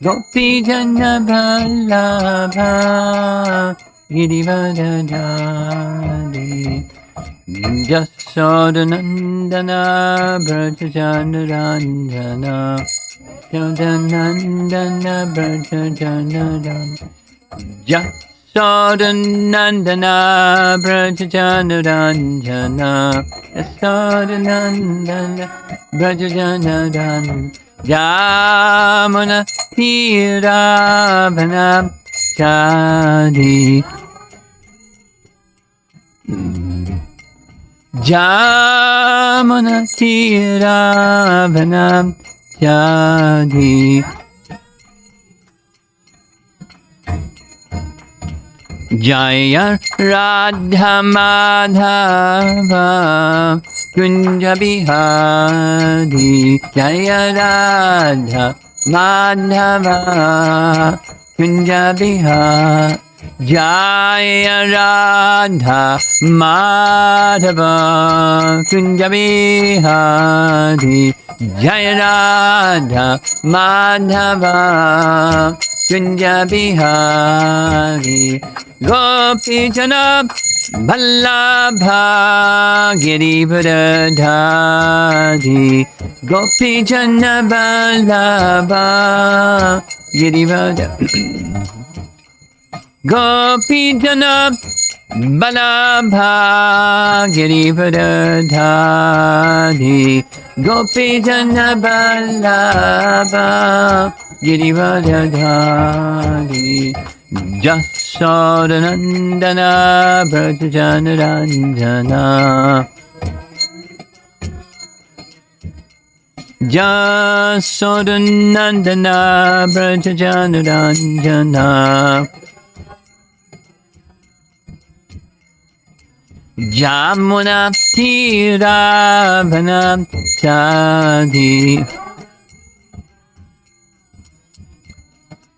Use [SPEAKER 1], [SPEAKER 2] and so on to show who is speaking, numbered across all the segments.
[SPEAKER 1] Gopi Jana Vallabha Girivardhari Jasodanandana Brajajanarandana Jadanandana Brajajanarandana Jasodanandana Brajajanarandana Jasodanandana Brajajanarandana Yamuna Tiravanam Chadi Jamuna Tiravanam Chadi Jaya Radha Madhava Kunja Bihari Jaya Radha Madhava Kunja Bihari Jaya Radha Madhava Kunja Bihari Jaya Radha Madhava Kunja Bihari Gopi Jana Vallabha Girivardhari Gopi Jana Vallabha Girivardhari Gopi Jana Vallabha Girivardhari Gopi Jana Vallabha Girivardhari Jasodanandana Brajajanarandana Jasodanandana Brajajanarandana Jamuna Tiravanam Chadi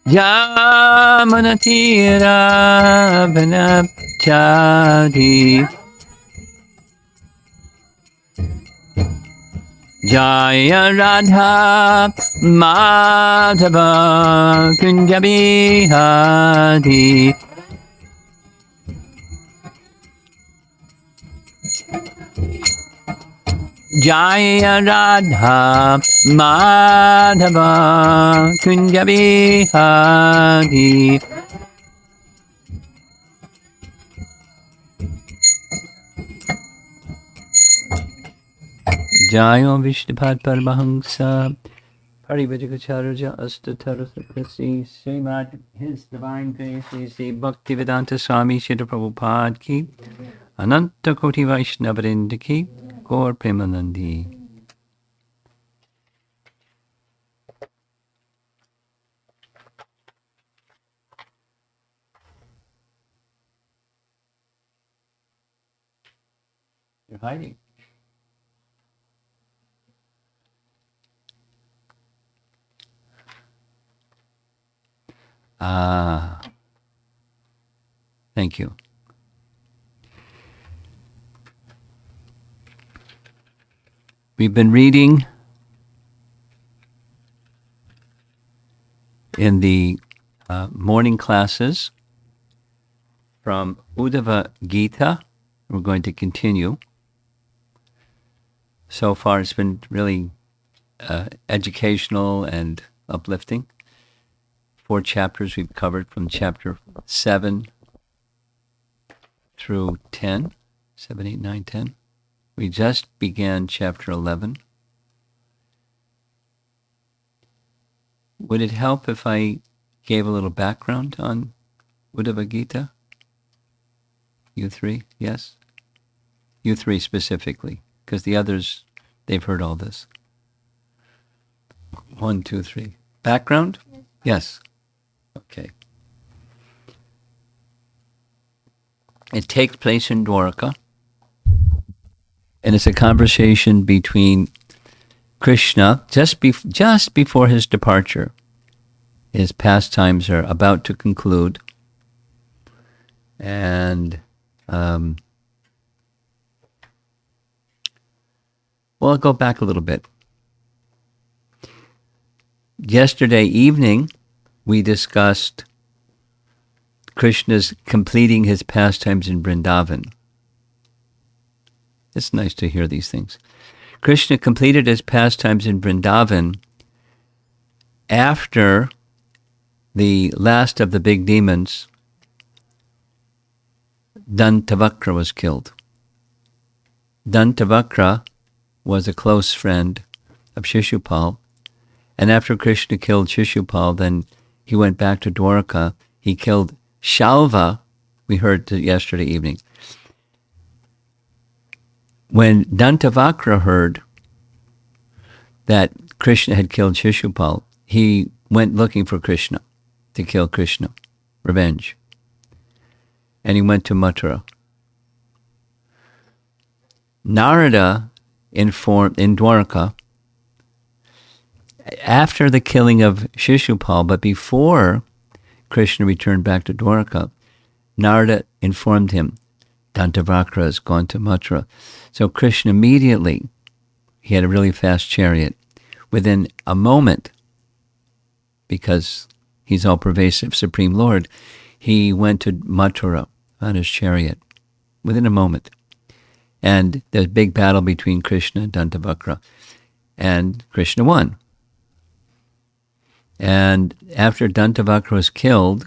[SPEAKER 1] Jamuna Tiravanam Chadi Jaya Radha Madhava Kunja Bihari Jaya Radha Madhava Kunja Bihari Jayo Vishnupad Paramahamsa Parivajagacharya Astatara Sakrasi Srimad His Divine Grace Sri Bhaktivedanta Swami Srila Prabhupada Ki Ananta Koti Vaishnavrinda Ki Gaur Premanandi. You're hiding. Ah, thank you. We've been reading in the morning classes from Uddhava Gita. We're going to continue. So far, it's been really educational and uplifting. 4 chapters we've covered from chapter 7 through 10. 7, 8, 9, 10. We just began chapter 11. Would it help if I gave a little background on Uddhava Gita? You three, yes? You three specifically, because the others, they've heard all this. 1, 2, 3. Background? Yes. Okay. It takes place in Dwarka, and it's a conversation between Krishna just before his departure. His pastimes are about to conclude, and well, I'll go back a little bit. Yesterday evening, we discussed Krishna's completing his pastimes in Vrindavan. It's nice to hear these things. Krishna completed his pastimes in Vrindavan after the last of the big demons, Dantavakra, was killed. Dantavakra was a close friend of Shishupal, and after Krishna killed Shishupal, then he went back to Dwarka. He killed Shalva, we heard yesterday evening. When Dantavakra heard that Krishna had killed Shishupal, he went looking for Krishna, to kill Krishna, revenge. And he went to Mathura. Narada informed in Dwarka, after the killing of Shishupal, but before Krishna returned back to Dwarka, Narada informed him, Dantavakra has gone to Mathura. So Krishna immediately, he had a really fast chariot. Within a moment, because he's all-pervasive Supreme Lord, he went to Mathura on his chariot within a moment. And there's a big battle between Krishna and Dantavakra. And Krishna won. And after Dantavakra was killed,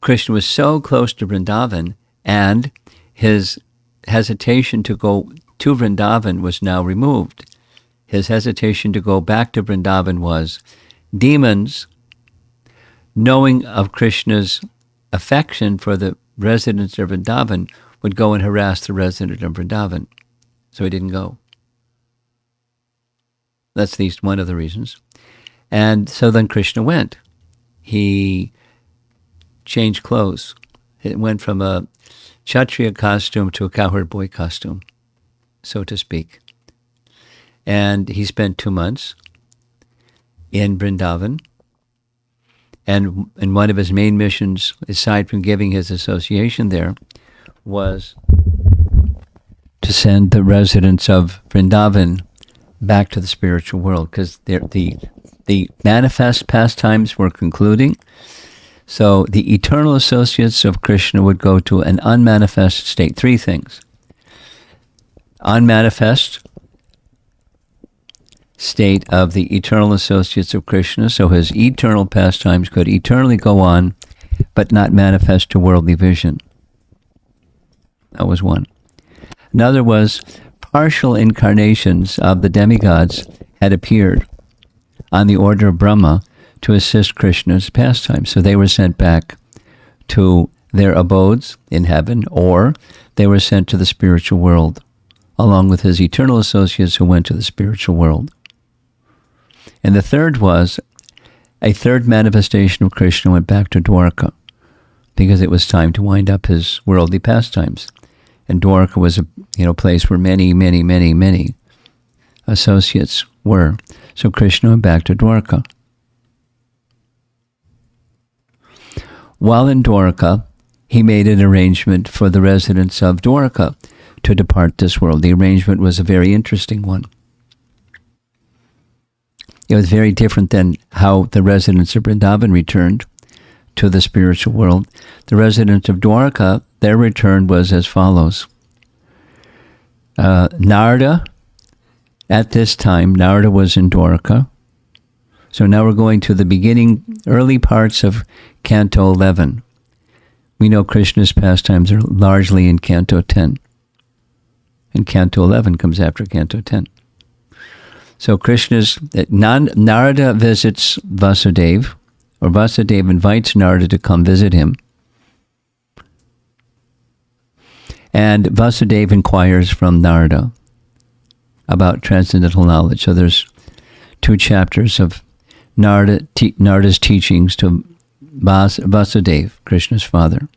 [SPEAKER 1] Krishna was so close to Vrindavan, and his hesitation to go to Vrindavan was now removed. His hesitation to go back to Vrindavan was demons, knowing of Krishna's affection for the residents of Vrindavan, would go and harass the resident of Vrindavan. So he didn't go. That's at least one of the reasons. And so then Krishna went. He changed clothes. It went from a Kshatriya costume to a cowherd boy costume, so to speak. And he spent 2 months in Vrindavan. And one of his main missions, aside from giving his association there, was to send the residents of Vrindavan back to the spiritual world, because the manifest pastimes were concluding. So the eternal associates of Krishna would go to an unmanifest state. 3 things. Unmanifest state of the eternal associates of Krishna, so his eternal pastimes could eternally go on, but not manifest to worldly vision. That was one. Another was partial incarnations of the demigods had appeared on the order of Brahma to assist Krishna's pastimes. So they were sent back to their abodes in heaven, or they were sent to the spiritual world, along with his eternal associates who went to the spiritual world. And the third was a third manifestation of Krishna went back to Dwarka, because it was time to wind up his worldly pastimes. And Dwarka was a place where many, many, many, many associates were. So Krishna went back to Dwarka. While in Dwarka, he made an arrangement for the residents of Dwarka to depart this world. The arrangement was a very interesting one. It was very different than how the residents of Vrindavan returned to the spiritual world. The residents of Dwarka, their return was as follows. Narada, at this time, Narada was in Dwarka. So now we're going to the beginning, early parts of Canto 11. We know Krishna's pastimes are largely in Canto 10. And Canto 11 comes after Canto 10. So Narada visits Vasudeva, or Vasudeva invites Narada to come visit him. And Vasudeva inquires from Narada about transcendental knowledge. So there's 2 chapters of Narada's teachings to Vasudeva, Krishna's father.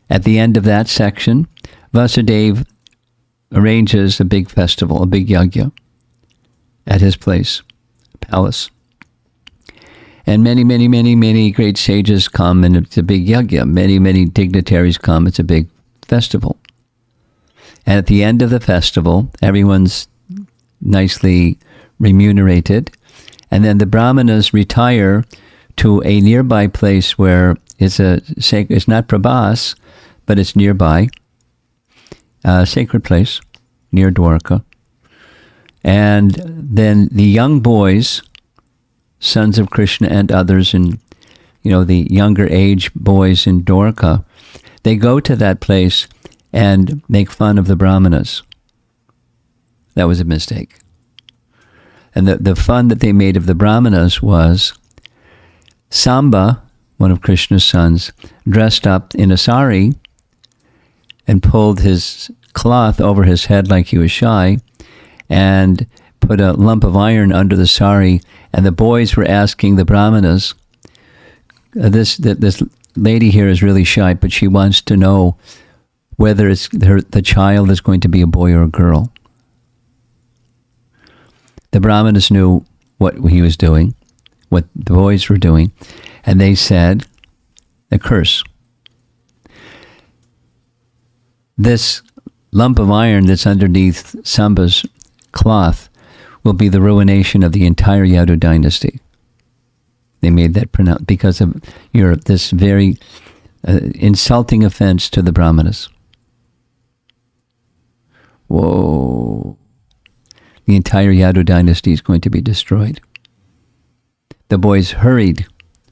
[SPEAKER 1] At the end of that section, Vasudeva arranges a big festival, a big yajna, at his place, palace. And many, many, many, many great sages come, and it's a big yajna. Many, many dignitaries come. It's a big festival. And at the end of the festival, everyone's nicely remunerated, And then the Brahmanas retire to a nearby place where it's not Prabhas, but it's nearby, a sacred place near Dwarka. And then the young boys, sons of Krishna and others, and the younger age boys in Dwarka, they go to that place and make fun of the Brahmanas. That was a mistake. And the fun that they made of the Brahmanas was Samba, one of Krishna's sons, dressed up in a sari and pulled his cloth over his head like he was shy and put a lump of iron under the sari, and the boys were asking the Brahmanas, this lady here is really shy, but she wants to know whether the child is going to be a boy or a girl. The Brahmanas knew what he was doing, what the boys were doing, and they said, a curse. This lump of iron that's underneath Samba's cloth will be the ruination of the entire Yadu dynasty. They made that pronounce because of this very insulting offense to the Brahmanas. Whoa. The entire Yadu dynasty is going to be destroyed. The boys hurried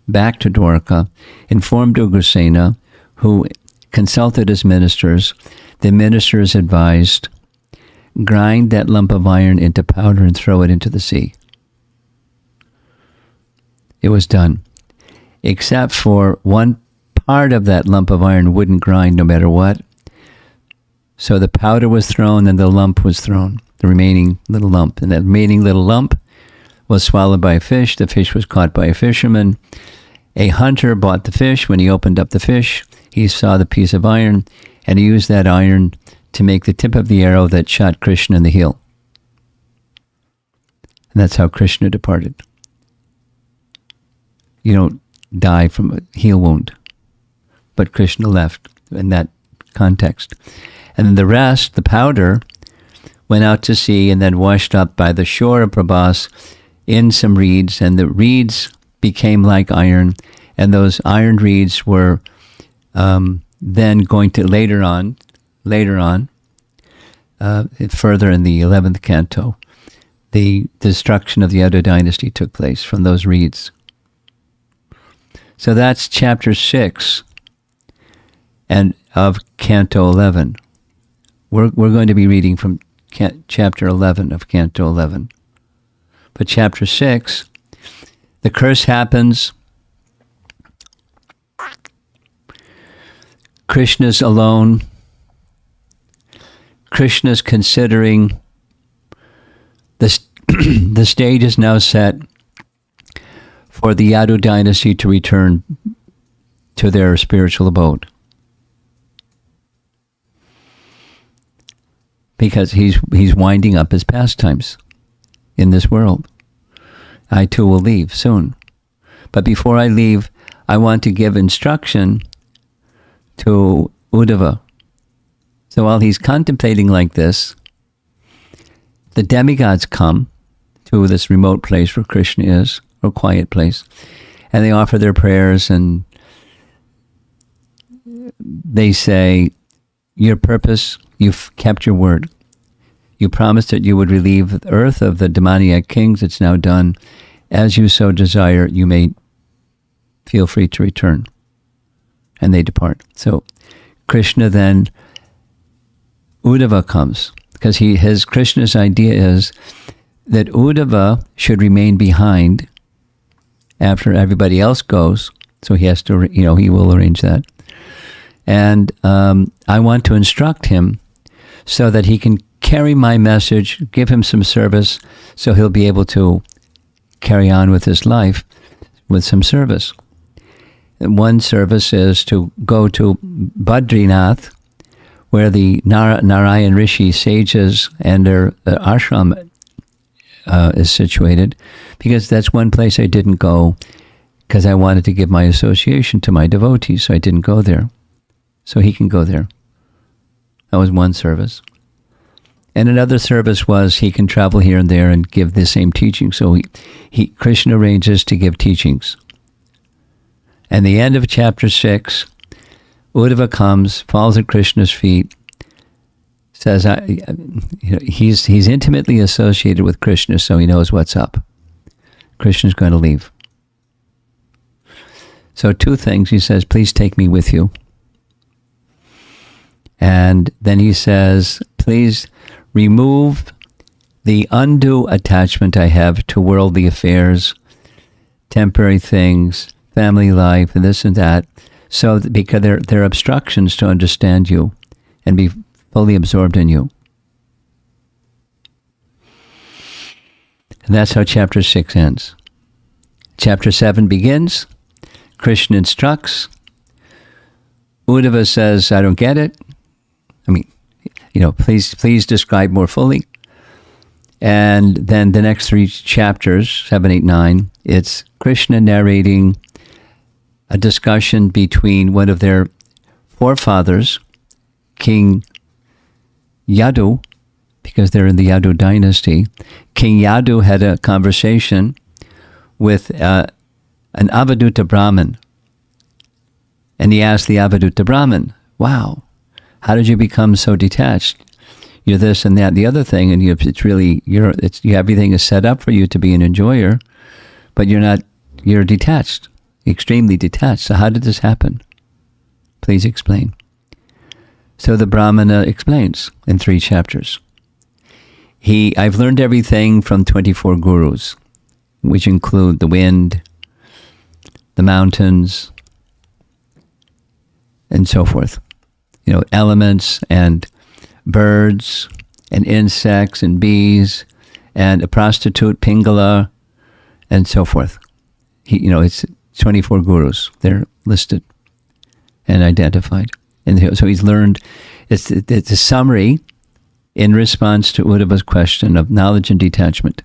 [SPEAKER 1] back to Dwarka, informed Ugrasena, who consulted his ministers. The ministers advised, grind that lump of iron into powder and throw it into the sea. It was done. Except for one part of that lump of iron wouldn't grind no matter what. So the powder was thrown and the lump was thrown, the remaining little lump. And that remaining little lump was swallowed by a fish. The fish was caught by a fisherman. A hunter bought the fish. When he opened up the fish, he saw the piece of iron, and he used that iron to make the tip of the arrow that shot Krishna in the heel. And that's how Krishna departed. You don't die from a heel wound. But Krishna left in that context. And then the rest, the powder, went out to sea and then washed up by the shore of Prabhas in some reeds, and the reeds became like iron, and those iron reeds were then going to later on, further in the 11th canto, the destruction of the Yadu dynasty took place from those reeds. So that's chapter 6 and of canto 11. We're going to be reading from chapter 11 of canto 11. But chapter 6, the curse happens. Krishna's alone. Krishna's considering the stage is now set for the Yadu dynasty to return to their spiritual abode. Because he's winding up his pastimes in this world. I too will leave soon. But before I leave, I want to give instruction to Uddhava. So while he's contemplating like this, the demigods come to this remote place where Krishna is, or quiet place, and they offer their prayers, and they say, your purpose, you've kept your word. You promised that you would relieve the earth of the demoniac kings. It's now done. As you so desire, you may feel free to return. And they depart. So Krishna then, Uddhava comes, because Krishna's idea is that Uddhava should remain behind after everybody else goes. So he has to, he will arrange that. And I want to instruct him so that he can carry my message, give him some service, so he'll be able to carry on with his life with some service. And one service is to go to Badrinath, where the Narayan Rishi sages and their ashram is situated, because that's one place I didn't go because I wanted to give my association to my devotees, so I didn't go there. So he can go there. That was one service. And another service was he can travel here and there and give the same teaching. So Krishna arranges to give teachings. And the end of chapter 6, Uddhava comes, falls at Krishna's feet, says he's intimately associated with Krishna, so he knows what's up. Krishna's going to leave. So 2 things. He says, please take me with you. And then he says, please remove the undue attachment I have to worldly affairs, temporary things, family life, and this and that, so that, because they're obstructions to understand you and be fully absorbed in you. And that's how chapter 6 ends. Chapter 7 begins. Krishna instructs. Uddhava says, I don't get it. Please describe more fully. And then the next 3 chapters, 7, 8, 9, it's Krishna narrating a discussion between one of their forefathers, King Yadu, because they're in the Yadu dynasty. King Yadu had a conversation with an Avaduta Brahmin. And he asked the Avaduta Brahmin, wow, how did you become so detached? You're this and that, the other thing, and everything is set up for you to be an enjoyer, but you're detached, extremely detached. So how did this happen? Please explain. So the Brahmana explains in 3 chapters. I've learned everything from 24 gurus, which include the wind, the mountains, and so forth. Elements and birds and insects and bees and a prostitute, Pingala, and so forth. It's 24 gurus. They're listed and identified. And so he's learned, it's a summary in response to Uddhava's question of knowledge and detachment.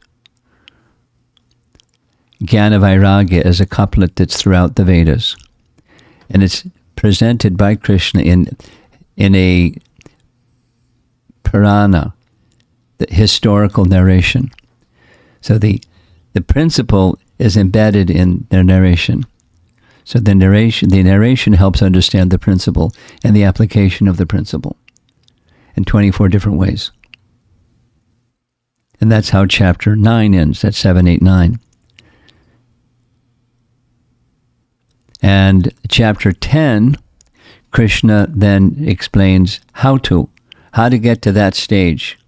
[SPEAKER 1] Jnana Vairagya is a couplet that's throughout the Vedas. And it's presented by Krishna in a Purana, the historical narration. So the principle is embedded in their narration. So the narration helps understand the principle and the application of the principle in 24 different ways. And that's how chapter 9 ends. That's 7, 8, 9. And chapter 10, Krishna then explains how to get to that stage.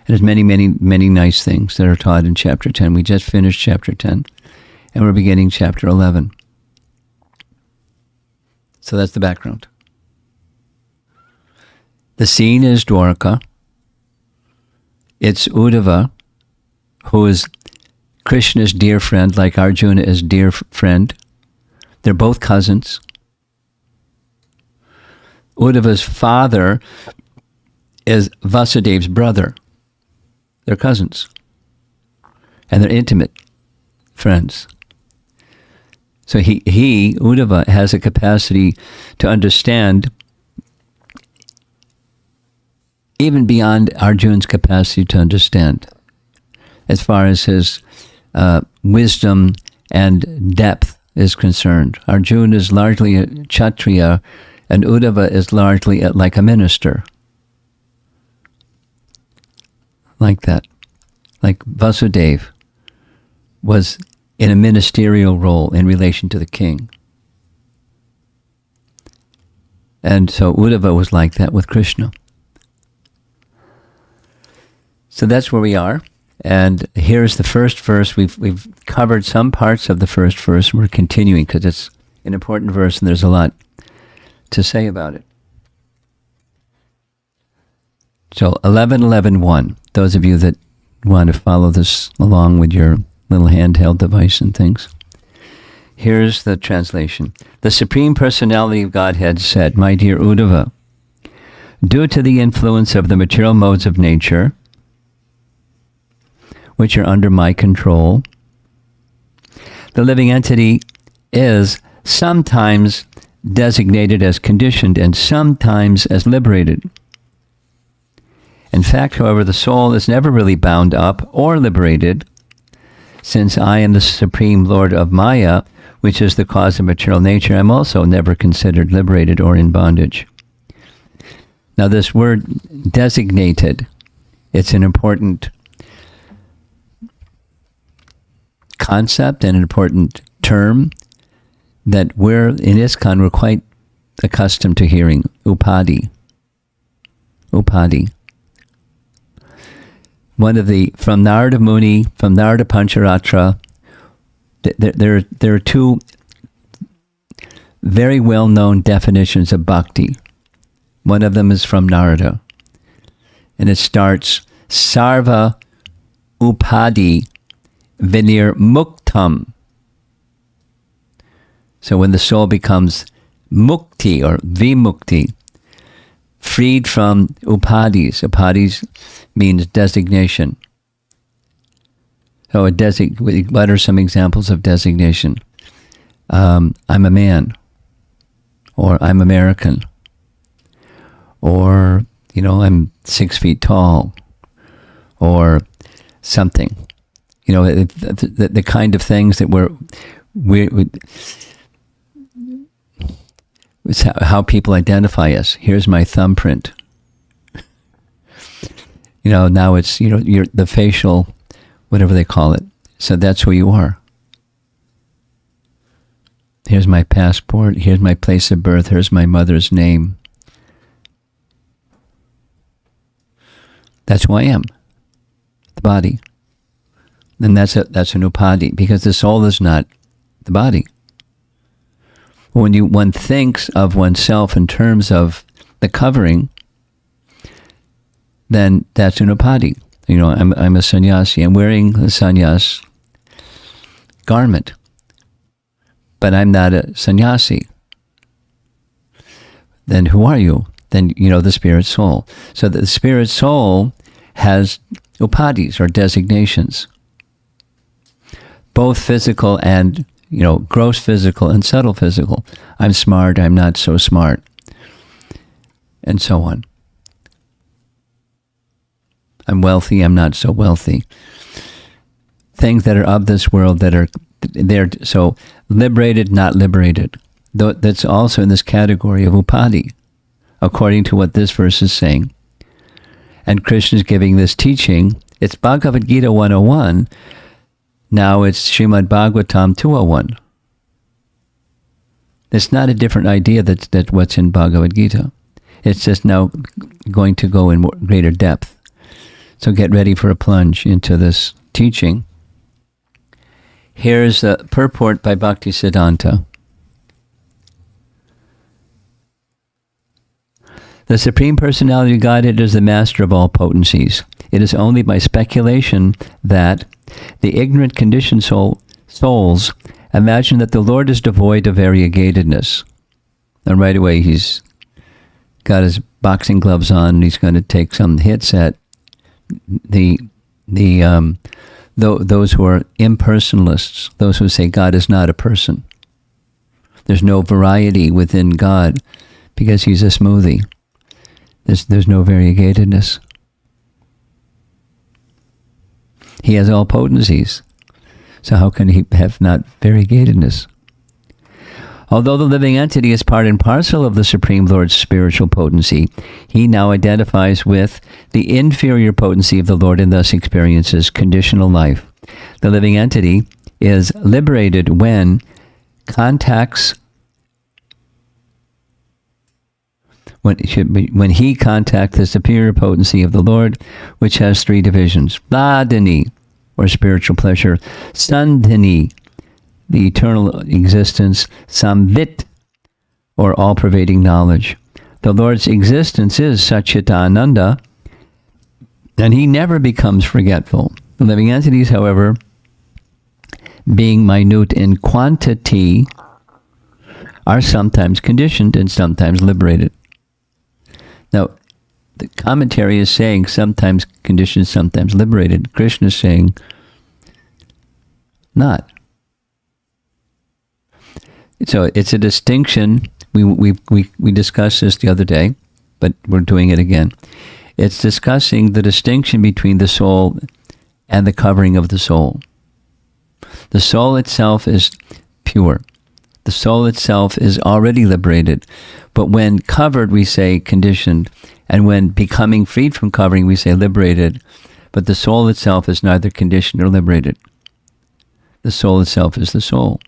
[SPEAKER 1] And there's many, many, many nice things that are taught in chapter 10. We just finished chapter 10, and we're beginning chapter 11. So that's the background. The scene is Dwarka. It's Uddhava, who is Krishna's dear friend, like Arjuna is dear friend. They're both cousins. Uddhava's father is Vasudev's brother. They're cousins. And they're intimate friends. So Uddhava, has a capacity to understand even beyond Arjuna's capacity to understand, as far as his wisdom and depth is concerned. Arjuna is largely a Kshatriya, and Uddhava is largely like a minister. Like that. Like Vasudeva was in a ministerial role in relation to the king. And so Uddhava was like that with Krishna. So that's where we are. And here's the first verse. We've covered some parts of the first verse. We're continuing because it's an important verse and there's a lot to say about it. So 11:11:1. Those of you that want to follow this along with your little handheld device and things. Here's the translation. The Supreme Personality of Godhead said, "My dear Uddhava, due to the influence of the material modes of nature, which are under my control, the living entity is sometimes designated as conditioned and sometimes as liberated. In fact, however, the soul is never really bound up or liberated, since I am the supreme Lord of Maya, which is the cause of material nature. I'm also never considered liberated or in bondage. Now, this word designated, it's an important concept and an important term that we're, in ISKCON, we're quite accustomed to hearing. Upadhi. Upadhi. One of the, from Narada Muni, from Narada Pancharatra, there are two very well-known definitions of bhakti. One of them is from Narada, and it starts, Sarva Upadhi Vinir Muktam. So when the soul becomes mukti or vimukti, freed from upadhis. Upadhis means designation. So what are some examples of designation? I'm a man, or I'm American, or, I'm 6 feet tall, or something. The kind of things that it's how people identify us. Here's my thumbprint. Now it's, you're the facial, whatever they call it. So that's who you are. Here's my passport. Here's my place of birth. Here's my mother's name. That's who I am. The body. And that's an upadhi, because the soul is not the body. When one thinks of oneself in terms of the covering, then that's an upadhi. I'm a sannyasi. I'm wearing a sannyas garment, but I'm not a sannyasi. Then who are you? Then the spirit soul. So the spirit soul has upadhis, or designations, both physical and gross physical and subtle physical. I'm smart, I'm not so smart, and so on. I'm wealthy, I'm not so wealthy. Things that are of this world they're so liberated, not liberated. That's also in this category of upadhi, according to what this verse is saying. And Krishna is giving this teaching. It's Bhagavad Gita 101. Now it's Srimad Bhagavatam 201. It's not a different idea that what's in Bhagavad Gita. It's just now going to go in greater depth. So get ready for a plunge into this teaching. Here's a purport by Bhaktisiddhanta. The Supreme Personality of Godhead is the master of all potencies. It is only by speculation that the ignorant conditioned souls imagine that the Lord is devoid of variegatedness. And right away he's got his boxing gloves on and he's going to take some hits at those who are impersonalists, those who say God is not a person. There's no variety within God because he's a smoothie. There's no variegatedness. He has all potencies. So how can he have not variegatedness? Although the living entity is part and parcel of the Supreme Lord's spiritual potency, he now identifies with the inferior potency of the Lord and thus experiences conditional life. The living entity is liberated when he contacts the superior potency of the Lord, which has three divisions: Vladini, or spiritual pleasure; Sandhini, the eternal existence; Samvit, or all-pervading knowledge. The Lord's existence is Satchitananda, and he never becomes forgetful. The living entities, however, being minute in quantity, are sometimes conditioned and sometimes liberated. Now, the commentary is saying sometimes conditioned, sometimes liberated. Krishna is saying not. So it's a distinction. We discussed this the other day, but we're doing it again. It's discussing the distinction between the soul and the covering of the soul. The soul itself is pure. The soul itself is already liberated. But when covered, we say conditioned. And when becoming freed from covering, we say liberated. But the soul itself is neither conditioned or liberated. The soul itself is the soul,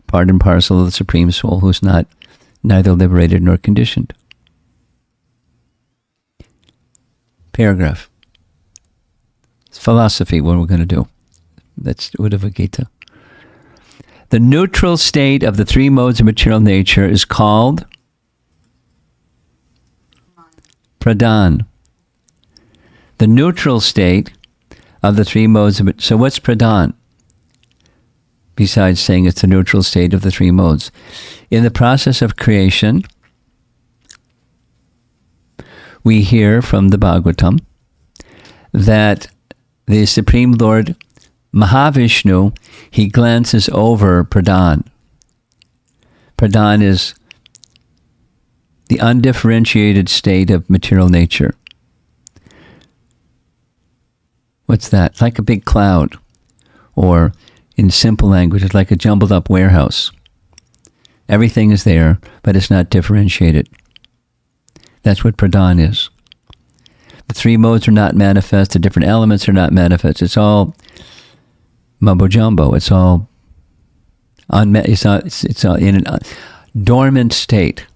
[SPEAKER 1] part and parcel of the Supreme Soul, who is neither liberated nor conditioned. Paragraph. It's philosophy, what we're going to do. That's Uddhava Gita. The neutral state of the three modes of material nature is called pradhan. The neutral state of the three modes of... So what's pradhan? Besides saying it's the neutral state of the three modes. In the process of creation, we hear from the Bhagavatam that the Supreme Lord Mahavishnu, he glances over pradhan. Pradhan is the undifferentiated state of material nature. What's that? It's like a big cloud, or in simple language, it's like a jumbled up warehouse. Everything is there, but it's not differentiated. That's what pradhan is. The three modes are not manifest, the different elements are not manifest. It's all mumbo jumbo. It's all it's all in a dormant state.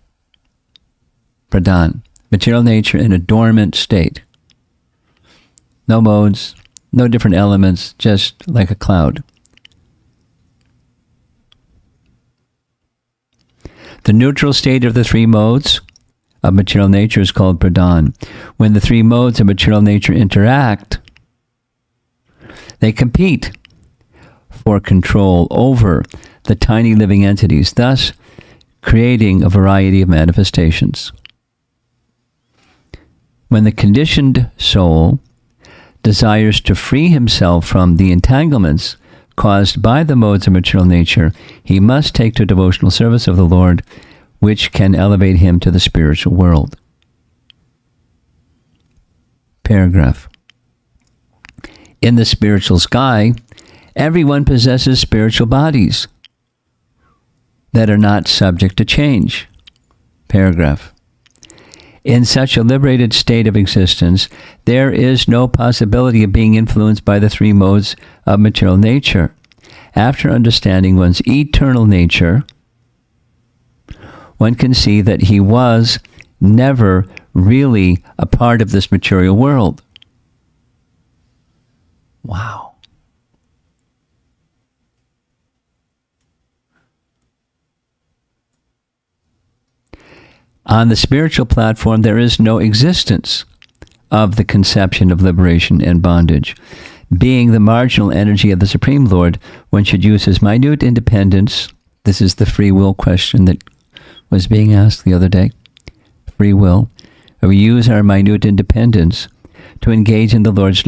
[SPEAKER 1] Pradhan. Material nature in a dormant state. No modes, no different elements, just like a cloud. The neutral state of the three modes of material nature is called pradhan. When the three modes of material nature interact, they compete for control over the tiny living entities, thus creating a variety of manifestations. When the conditioned soul desires to free himself from the entanglements caused by the modes of material nature, he must take to devotional service of the Lord, which can elevate him to the spiritual world. Paragraph. In the spiritual sky, everyone possesses spiritual bodies that are not subject to change. Paragraph. In such a liberated state of existence, there is no possibility of being influenced by the three modes of material nature. After understanding one's eternal nature, one can see that he was never really a part of this material world. Wow. On the spiritual platform, there is no existence of the conception of liberation and bondage. Being the marginal energy of the Supreme Lord, one should use his minute independence. This is the free will question that was being asked the other day. Free will. We use our minute independence to engage in the Lord's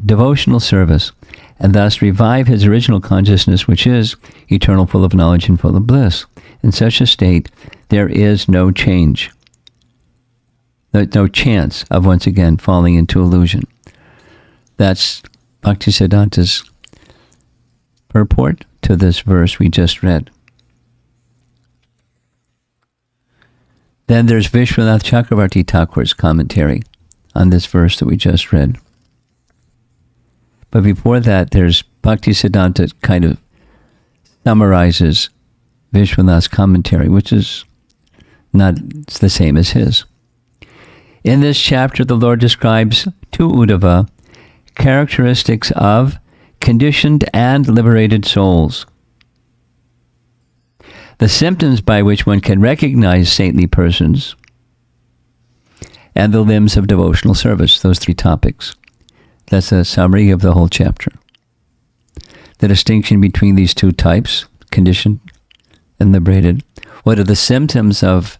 [SPEAKER 1] devotional service and thus revive his original consciousness, which is eternal, full of knowledge, and full of bliss. In such a state, there is no change. No chance of once again falling into illusion. That's Bhaktisiddhanta's purport to this verse we just read. Then there's Vishwanath Chakravarti Thakur's commentary on this verse that we just read. But before that, there's Bhaktisiddhanta kind of summarizes Vishwanath's commentary, which is not the same as his. In this chapter, the Lord describes to Uddhava characteristics of conditioned and liberated souls. The symptoms by which one can recognize saintly persons and the limbs of devotional service, those three topics. That's a summary of the whole chapter. The distinction between these two types, conditioned and liberated. What are the symptoms of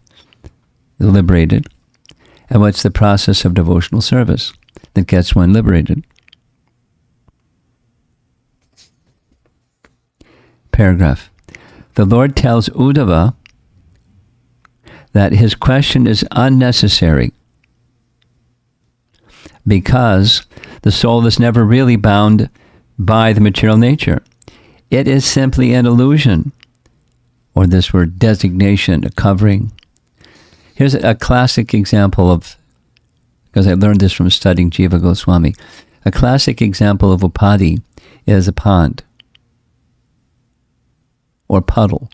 [SPEAKER 1] the liberated? And what's the process of devotional service that gets one liberated? Paragraph. The Lord tells Uddhava that his question is unnecessary. because the soul is never really bound by the material nature. It is simply an illusion, or this word designation, a covering. Here's a classic example of, because I learned this from studying Jiva Goswami, a classic example of upadhi is a pond or puddle.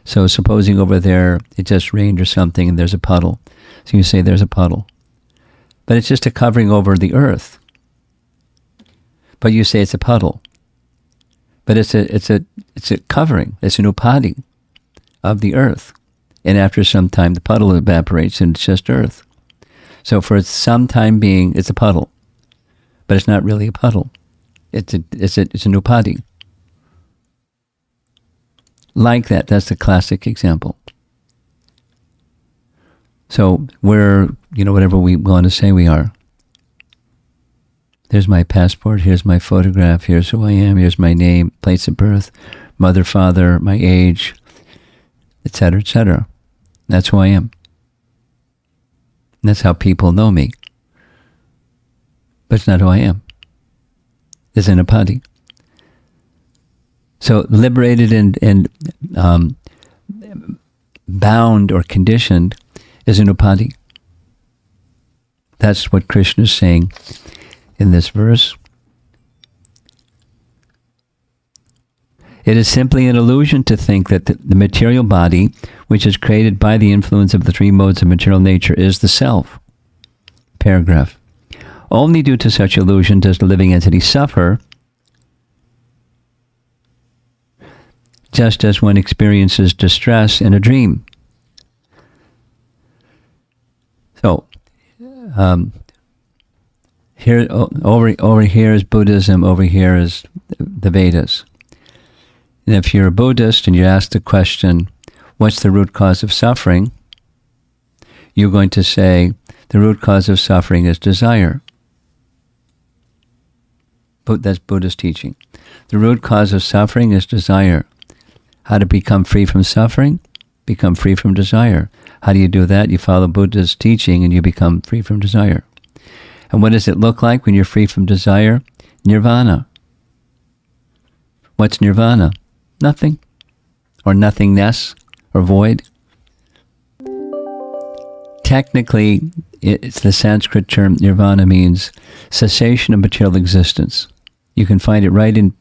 [SPEAKER 1] So supposing over there it just rained or something and there's a puddle. So you say there's a puddle. But it's just a covering over the earth. But you say it's a puddle. But it's a covering. It's an upadhi of the earth. And after some time the puddle evaporates and it's just earth. So for some time being it's a puddle. But it's not really a puddle. It's an upadhi. Like that. That's the classic example. So we're, whatever we want to say we are. There's my passport, here's my photograph, here's who I am, here's my name, place of birth, mother, father, my age, etc., etc. That's who I am. And that's how people know me. But it's not who I am. It's an upadhi. So liberated and bound or conditioned is an upadhi. That's what Krishna is saying in this verse. It is simply an illusion to think that the material body, which is created by the influence of the three modes of material nature, is the self. Paragraph. Only due to such illusion does the living entity suffer, just as one experiences distress in a dream. So, over here is Buddhism, over here is the Vedas. And if you're a Buddhist and you ask the question, what's the root cause of suffering? You're going to say, the root cause of suffering is desire. But that's Buddhist teaching. The root cause of suffering is desire. How to become free from suffering? Become free from desire. How do you do that? You follow Buddha's teaching and you become free from desire. And what does it look like when you're free from desire? Nirvana. What's nirvana? Nothing. Or nothingness. Or void. Technically, it's the Sanskrit term nirvana means cessation of material existence. You can find it right in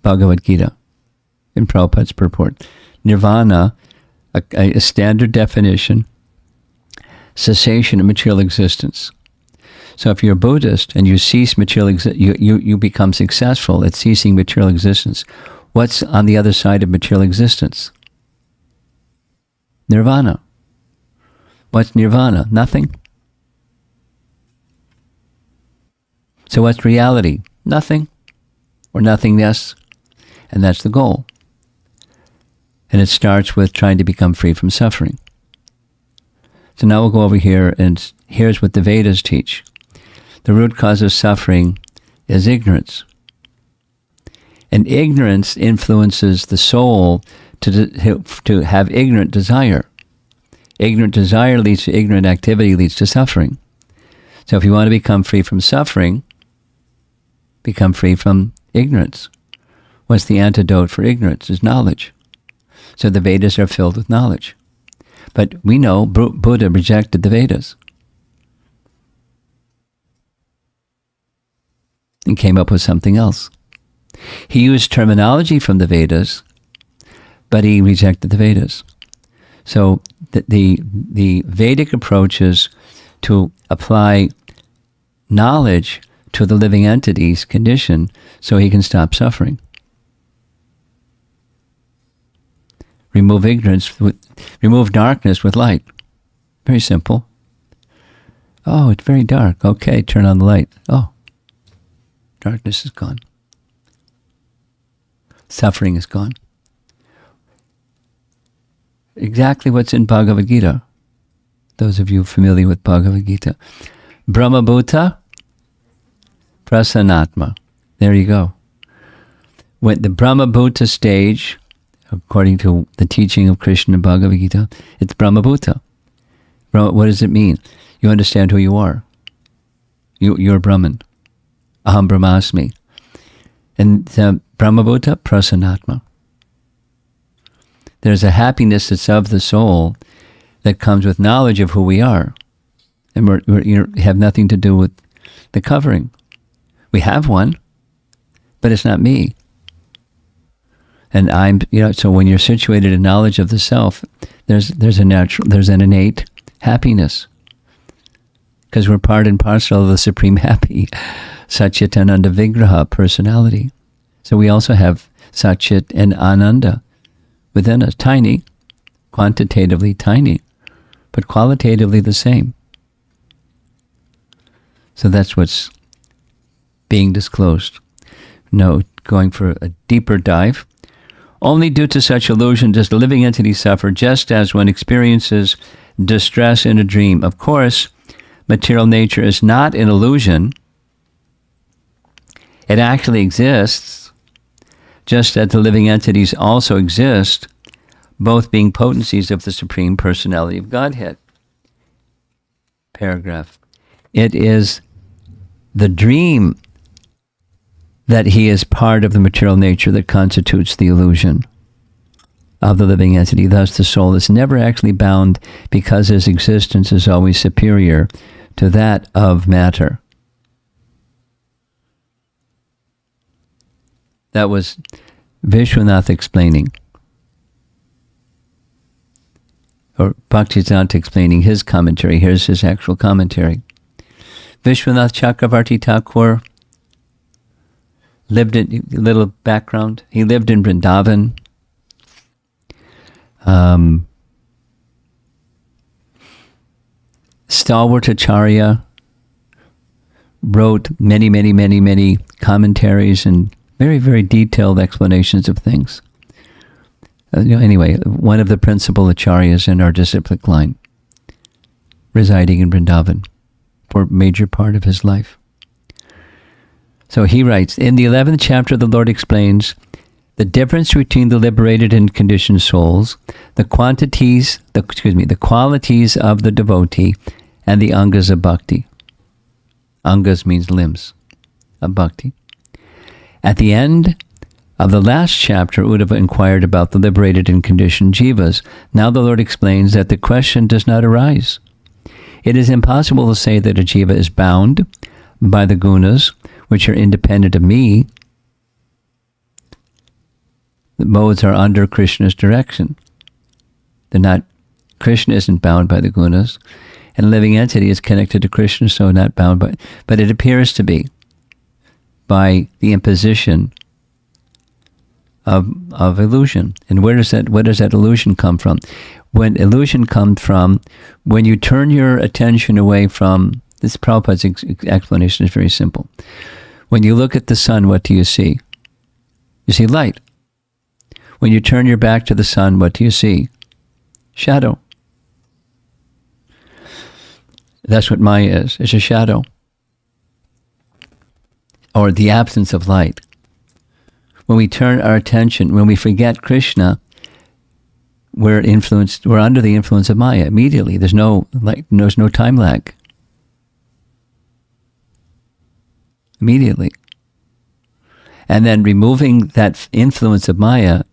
[SPEAKER 1] Bhagavad Gita, in Prabhupada's purport. Nirvana, a standard definition, cessation of material existence. So if you're a Buddhist and you cease material you become successful at ceasing material existence. What's on the other side of material existence? Nirvana. What's nirvana? Nothing. So what's reality? Nothing. Or nothingness. And that's the goal. And it starts with trying to become free from suffering. So now we'll go over here, and here's what the Vedas teach. The root cause of suffering is ignorance. And ignorance influences the soul to have ignorant desire. Ignorant desire leads to ignorant activity, leads to suffering. So if you want to become free from suffering, become free from ignorance. What's the antidote for ignorance? Is knowledge. So the Vedas are filled with knowledge. But we know Buddha rejected the Vedas and came up with something else. He used terminology from the Vedas, but he rejected the Vedas. So the Vedic approach is to apply knowledge to the living entity's condition so he can stop suffering. Remove ignorance, remove darkness with light. Very simple. Oh, it's very dark. Okay, turn on the light. Oh, darkness is gone. Suffering is gone. Exactly what's in Bhagavad Gita. Those of you familiar with Bhagavad Gita. Brahmabhuta Prasannatma. There you go. When the Brahmabhuta stage, according to the teaching of Krishna in Bhagavad Gita, it's Brahmabhuta. What does it mean? You understand who you are. You're Brahman. Aham Brahmasmi. And Brahmabhuta Prasanatma. There's a happiness that's of the soul that comes with knowledge of who we are. And we have nothing to do with the covering. We have one, but it's not me. And so when you're situated in knowledge of the self, there's an innate happiness. Because we're part and parcel of the Supreme Happy, Satchitananda Vigraha personality. So we also have Satchit and Ananda within us, tiny, quantitatively tiny, but qualitatively the same. So that's what's being disclosed. No, going for a deeper dive. Only due to such illusion does the living entity suffer, just as one experiences distress in a dream. Of course, material nature is not an illusion. It actually exists, just as the living entities also exist, both being potencies of the Supreme Personality of Godhead. Paragraph. It is the dream that he is part of the material nature that constitutes the illusion of the living entity. Thus, the soul is never actually bound because his existence is always superior to that of matter. That was Vishwanath explaining, or Bhaktisiddhanta explaining his commentary. Here's his actual commentary. Vishwanath Chakravarti Thakur lived in, a little background, he lived in Vrindavan. Stalwart Acharya wrote many commentaries and very, very detailed explanations of things. Anyway, one of the principal acharyas in our disciplic line, residing in Vrindavan for a major part of his life. So he writes, in the 11th chapter, the Lord explains the difference between the liberated and conditioned souls, the qualities of the devotee, and the angas of bhakti. Angas means limbs of bhakti. At the end of the last chapter, Uddhava inquired about the liberated and conditioned jivas. Now the Lord explains that the question does not arise. It is impossible to say that a jiva is bound by the gunas, which are independent of me. The modes are under Krishna's direction. Krishna isn't bound by the gunas, and a living entity is connected to Krishna, so not bound by, but it appears to be by the imposition of illusion. And where does that illusion come from? When illusion comes from, when you turn your attention away from, this Prabhupada's explanation is very simple. When you look at the sun, what do you see? You see light. When you turn your back to the sun, what do you see? Shadow. That's what Maya is. It's a shadow. Or the absence of light. When we turn our attention, when we forget Krishna, we're under the influence of Maya immediately. There's no time lag. Immediately. And then removing that influence of Maya,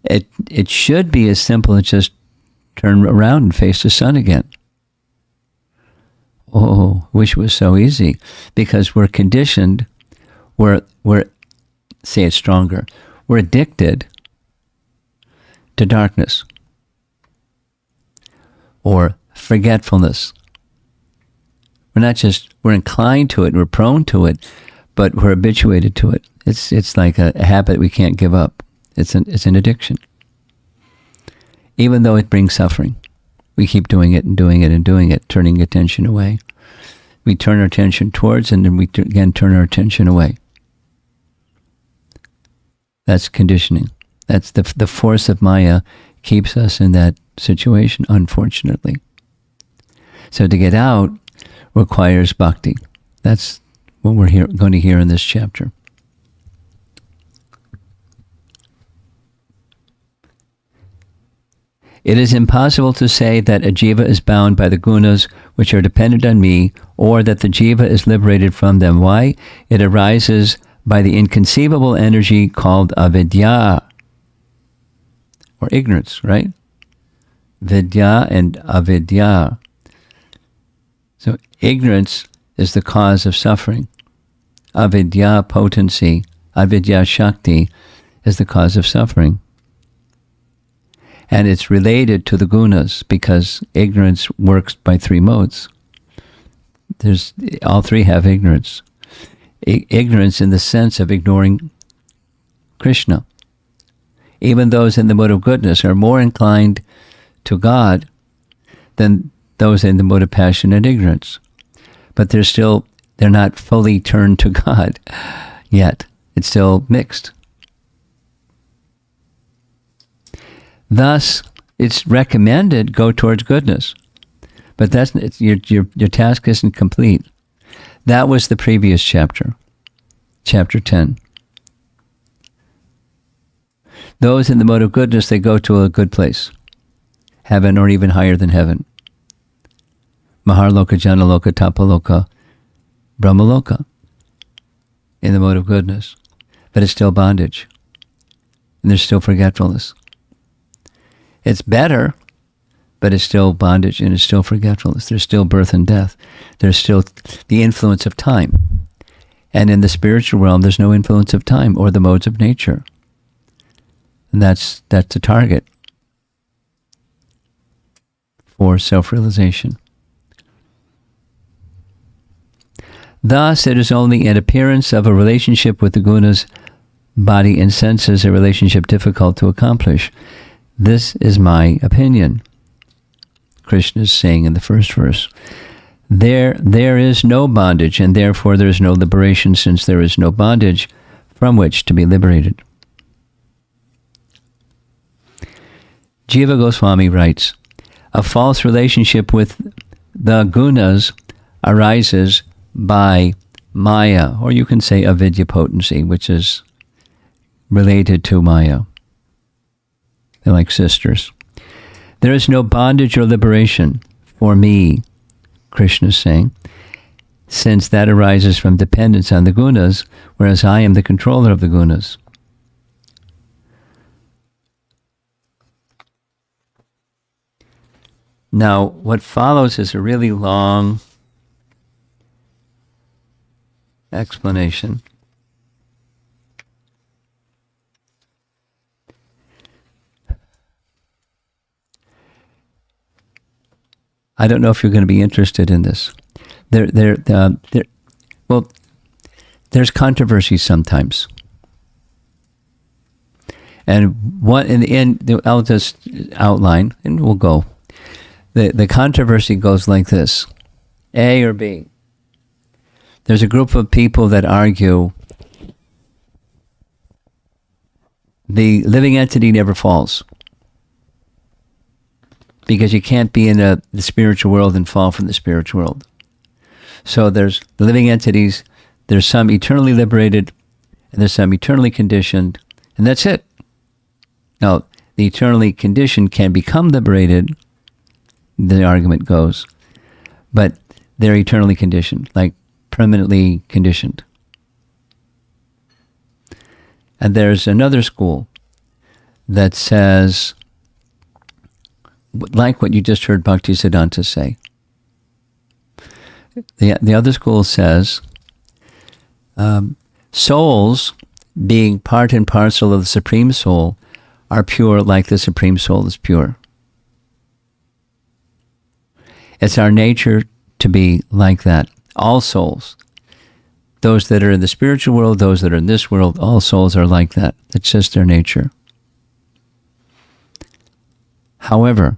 [SPEAKER 1] it should be as simple as just turn around and face the sun again. Oh, wish it was so easy. Because we're conditioned, we're say it stronger, we're addicted to darkness or forgetfulness. We're inclined to it, we're prone to it, but we're habituated to it. It's like a habit we can't give up. It's an addiction. Even though it brings suffering, we keep doing it and doing it and doing it, turning attention away. We turn our attention towards, and then we again turn our attention away. That's conditioning. That's the force of Maya keeps us in that situation, unfortunately. So to get out requires bhakti. That's what we're going to hear in this chapter. It is impossible to say that a jiva is bound by the gunas which are dependent on me, or that the jiva is liberated from them. Why? It arises by the inconceivable energy called avidya, or ignorance, right? Vidya and avidya. So ignorance is the cause of suffering. Avidya, potency, avidya, shakti, is the cause of suffering. And it's related to the gunas because ignorance works by three modes. All three have ignorance. Ignorance in the sense of ignoring Krishna. Even those in the mode of goodness are more inclined to God than those in the mode of passion and ignorance. But they're not fully turned to God yet. It's still mixed. Thus, it's recommended go towards goodness, but your task isn't complete. That was the previous chapter, chapter 10. Those in the mode of goodness, they go to a good place, heaven or even higher than heaven. Maharloka, Janaloka, Tapaloka, Brahmaloka, in the mode of goodness. But it's still bondage, and there's still forgetfulness. It's better, but it's still bondage and it's still forgetfulness. There's still birth and death. There's still the influence of time. And in the spiritual realm, there's no influence of time or the modes of nature. And that's the target for self-realization. Thus, it is only an appearance of a relationship with the gunas, body and senses, a relationship difficult to accomplish. This is my opinion. Krishna is saying in the first verse, there is no bondage, and therefore there is no liberation, since there is no bondage from which to be liberated. Jiva Goswami writes, a false relationship with the gunas arises by Maya, or you can say avidya potency, which is related to Maya. They're like sisters. There is no bondage or liberation for me, Krishna is saying, since that arises from dependence on the gunas, whereas I am the controller of the gunas. Now, what follows is a really long explanation. I don't know if you're going to be interested in this. There's controversy sometimes. And what in the end, I'll just outline and we'll go. The controversy goes like this: A or B. There's a group of people that argue the living entity never falls, because you can't be in the spiritual world and fall from the spiritual world. So there's the living entities, there's some eternally liberated, and there's some eternally conditioned, and that's it. Now, the eternally conditioned can become liberated, the argument goes, but they're eternally conditioned, like permanently conditioned. And there's another school that says, like what you just heard Bhaktisiddhanta say. The other school says, souls, being part and parcel of the Supreme Soul, are pure like the Supreme Soul is pure. It's our nature to be like that. All souls, those that are in the spiritual world, those that are in this world, all souls are like that. It's just their nature. However,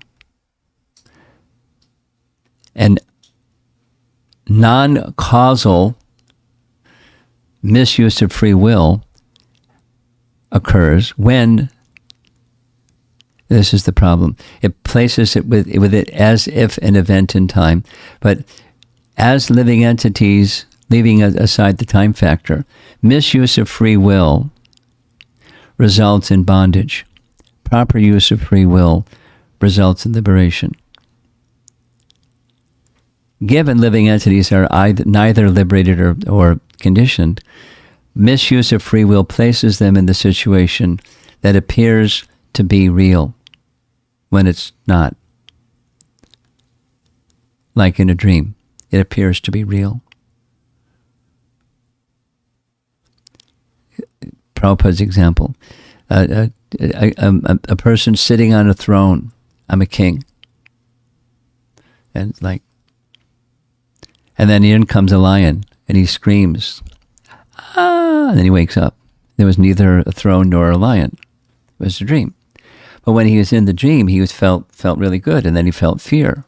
[SPEAKER 1] an non-causal misuse of free will occurs when, this is the problem, it places it with it as if an event in time, but as living entities, leaving aside the time factor, misuse of free will results in bondage. Proper use of free will results in liberation. Given living entities are neither liberated or conditioned, misuse of free will places them in the situation that appears to be real when it's not. Like in a dream, it appears to be real. Prabhupada's example, a person sitting on a throne, I'm a king, and then in comes a lion, and he screams, ah, and then he wakes up. There was neither a throne nor a lion. It was a dream. But when he was in the dream, he felt really good, and then he felt fear,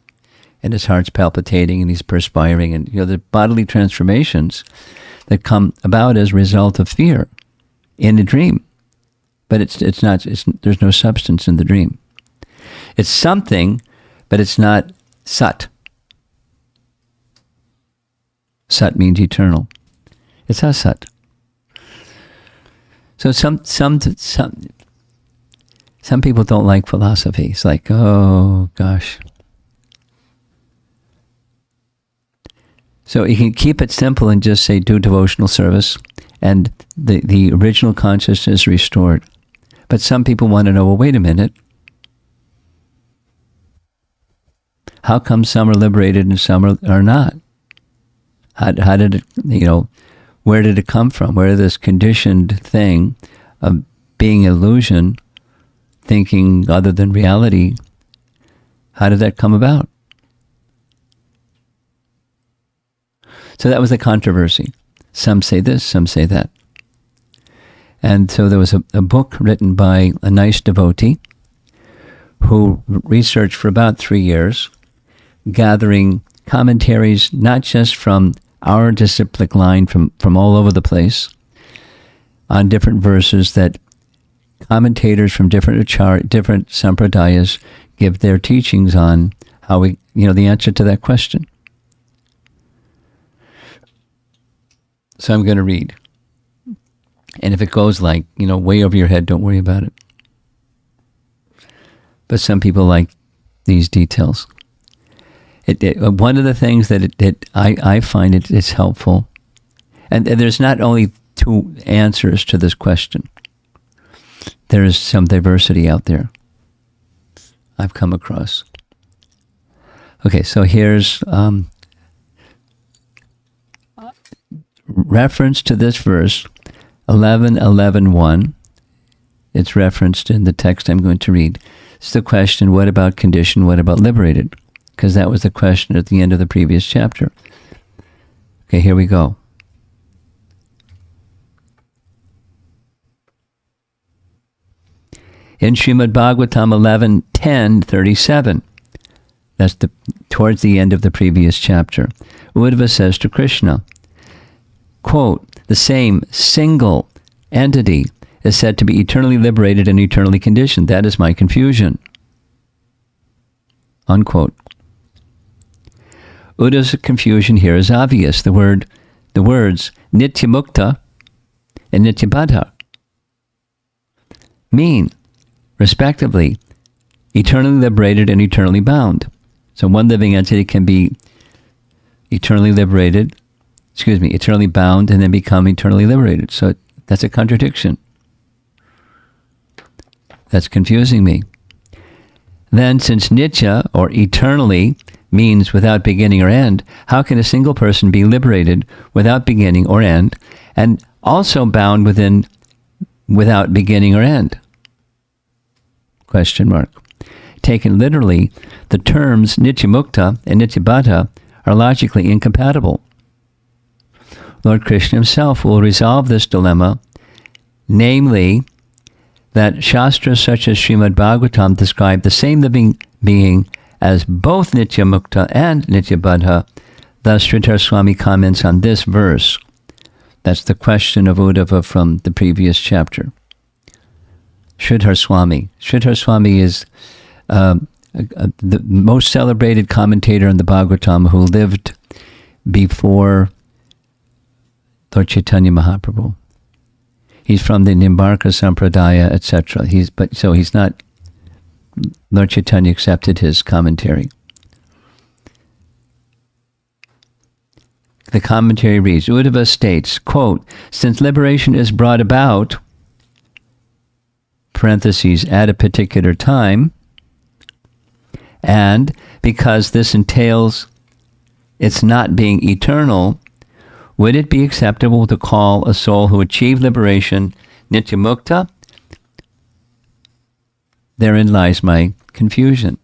[SPEAKER 1] and his heart's palpitating, and he's perspiring, and the bodily transformations that come about as a result of fear in a dream. But it's not. There's no substance in the dream. It's something, but it's not sat. Sat means eternal. It's asat. So some people don't like philosophy. It's like, oh gosh. So you can keep it simple and just say do devotional service, and the original consciousness is restored. But some people want to know, well, wait a minute. How come some are liberated and some are not? How did it, where did it come from? Where did this conditioned thing of being illusion, thinking other than reality, how did that come about? So that was the controversy. Some say this, some say that. And so there was a book written by a nice devotee who researched for about 3 years, gathering commentaries not just from our disciplic line, from all over the place, on different verses that commentators from different sampradayas give their teachings on how the answer to that question. So I'm going to read. And if it goes way over your head, don't worry about it. But some people like these details. One of the things that I find it's helpful, and there's not only two answers to this question. There is some diversity out there I've come across. Okay, so here's reference to this verse, 11:11:1. It's referenced in the text I'm going to read. It's the question, what about conditioned, what about liberated? Because that was the question at the end of the previous chapter. Okay, here we go. In Srimad Bhagavatam 11:10:37, that's towards the end of the previous chapter, Uddhava says to Krishna, quote, the same single entity is said to be eternally liberated and eternally conditioned. That is my confusion. Unquote. Uddhava's confusion here is obvious. The words Nityamukta and Nityabadha mean, respectively, eternally liberated and eternally bound. So one living entity can be eternally bound and then become eternally liberated. So that's a contradiction. That's confusing me. Then, since Nitya, or eternally, means without beginning or end, how can a single person be liberated without beginning or end, and also bound without beginning or end? Question mark. Taken literally, the terms Nityamukta and Nityabadha are logically incompatible. Lord Krishna himself will resolve this dilemma, namely that Shastras such as Srimad Bhagavatam describe the same living being as both Nityamukta and Nityabadha. Thus, Sridhar Swami comments on this verse. That's the question of Uddhava from the previous chapter. Sridhar Swami. Sridhar Swami is the most celebrated commentator on the Bhagavatam who lived before Lord Chaitanya Mahaprabhu. He's from the Nimbarka Sampradaya, etc. He's not Lord Chaitanya accepted his commentary. The commentary reads, Uddhava states, quote, since liberation is brought about, parentheses, at a particular time, and because this entails its not being eternal, would it be acceptable to call a soul who achieved liberation Nityamukta? Therein lies my confusion.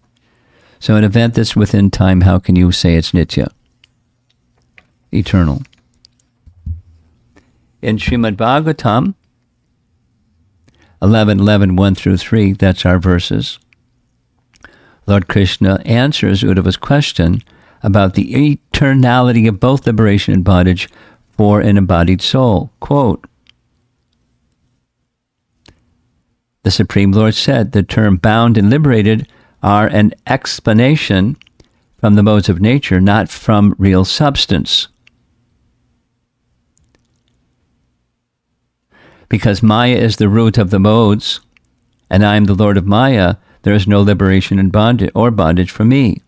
[SPEAKER 1] So an event that's within time, how can you say it's Nitya? Eternal. In Srimad Bhagavatam 11:11, 1 through 3, that's our verses, Lord Krishna answers Uddhava's question about the eternality of both liberation and bondage for an embodied soul. Quote, the Supreme Lord said, the term bound and liberated are an explanation from the modes of nature, not from real substance. Because Maya is the root of the modes, and I am the Lord of Maya, there is no liberation and bondage for me.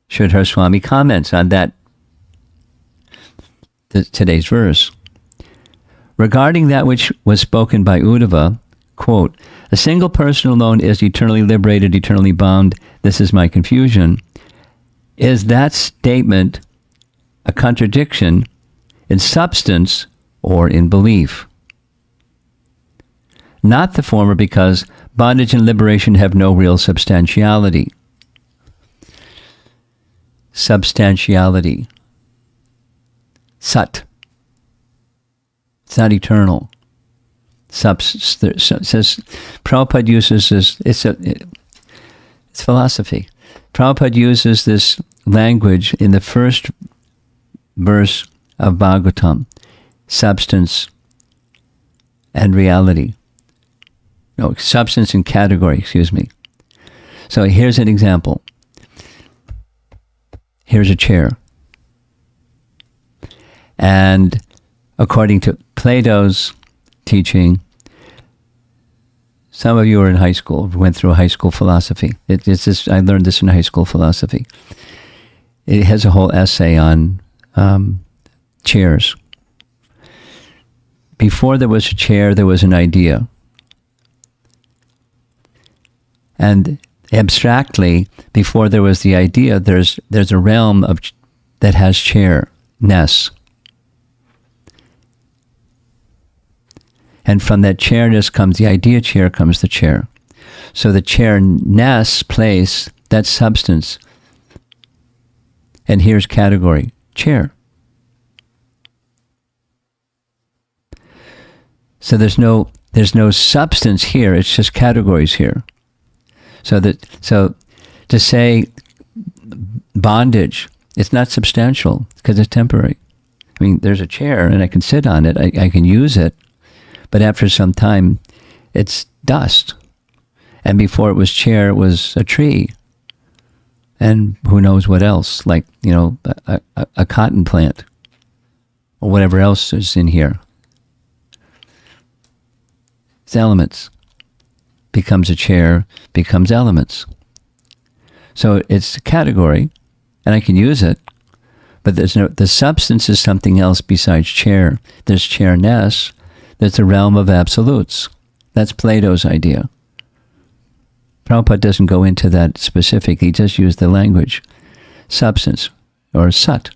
[SPEAKER 1] Sridhar Swami comments on that, today's verse. Regarding that which was spoken by Uddhava, quote, a single person alone is eternally liberated, eternally bound. This is my confusion. Is that statement a contradiction in substance or in belief? Not the former, because bondage and liberation have no real substantiality. Substantiality. Sat. It's not eternal. Says Prabhupada uses this. It's philosophy. Prabhupada uses this language in the first verse of Bhagavatam, substance and reality. No, substance and category, excuse me. So here's an example. Here's a chair. And according to Plato's teaching, some of you are in high school, went through high school philosophy. It's this, I learned this in high school philosophy. It has a whole essay on chairs. Before there was a chair, there was an idea. And abstractly, before there was the idea, there's a realm of that has chairness. And from that chairness comes the idea chair, comes the chair. So the chairness place, that's substance. And here's category, chair. So there's no substance here, it's just categories here. So to say bondage, it's not substantial because it's temporary. I mean, there's a chair and I can sit on it, I can use it, but after some time, it's dust. And before it was chair, it was a tree. And who knows what else, like, a cotton plant or whatever else is in here. It's elements. Becomes a chair, becomes elements. So it's a category, and I can use it, but the substance is something else besides chair. There's chairness, there's the realm of absolutes. That's Plato's idea. Prabhupada doesn't go into that specifically, he just used the language. Substance, or sat.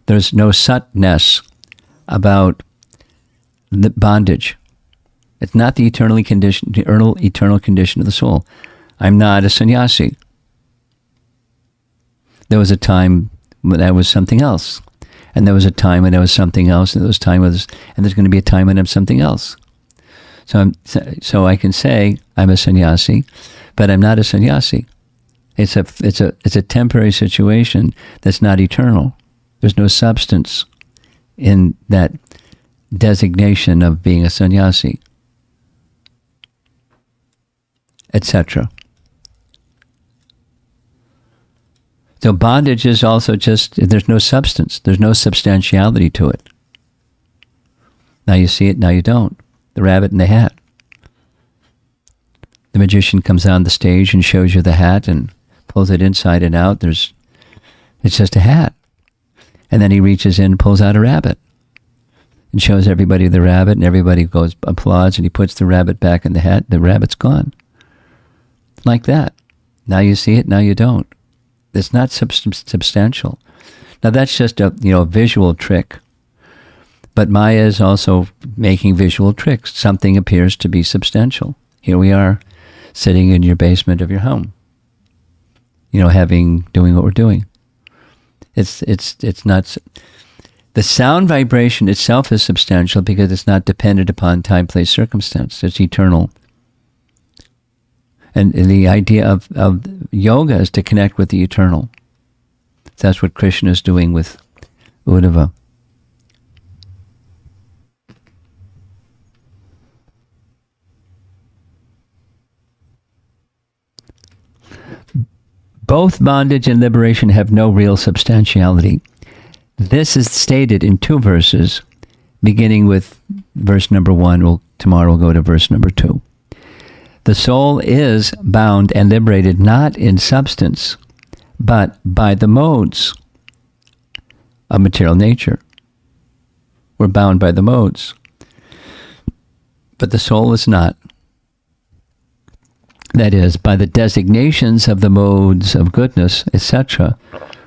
[SPEAKER 1] There's no satness about the bondage. It's not the eternal condition of the soul. I'm not a sannyasi. There was a time when that was something else. And there was a time when there was something else, and there was and there's going to be a time when I'm something else. So I can say I'm a sannyasi, but I'm not a sannyasi. It's a temporary situation that's not eternal. There's no substance in that designation of being a sannyasi, etc. So bondage is also just, there's no substance. There's no substantiality to it. Now you see it, now you don't. The rabbit in the hat. The magician comes on the stage and shows you the hat and pulls it inside and out. It's just a hat. And then he reaches in and pulls out a rabbit and shows everybody the rabbit, and everybody goes applauds, and he puts the rabbit back in the hat. The rabbit's gone. Like that. Now you see it, now you don't. It's not substantial. Now that's just a visual trick. But Maya is also making visual tricks. Something appears to be substantial. Here we are, sitting in your basement of your home. Doing what we're doing. It's not. The sound vibration itself is substantial because it's not dependent upon time, place, circumstance. It's eternal. And the idea of yoga is to connect with the eternal. That's what Krishna is doing with Uddhava. Both bondage and liberation have no real substantiality. This is stated in 2 verses, beginning with verse number 1. Tomorrow we'll go to verse number 2. The soul is bound and liberated not in substance, but by the modes of material nature. We're bound by the modes. But the soul is not. That is, by the designations of the modes of goodness, etc.,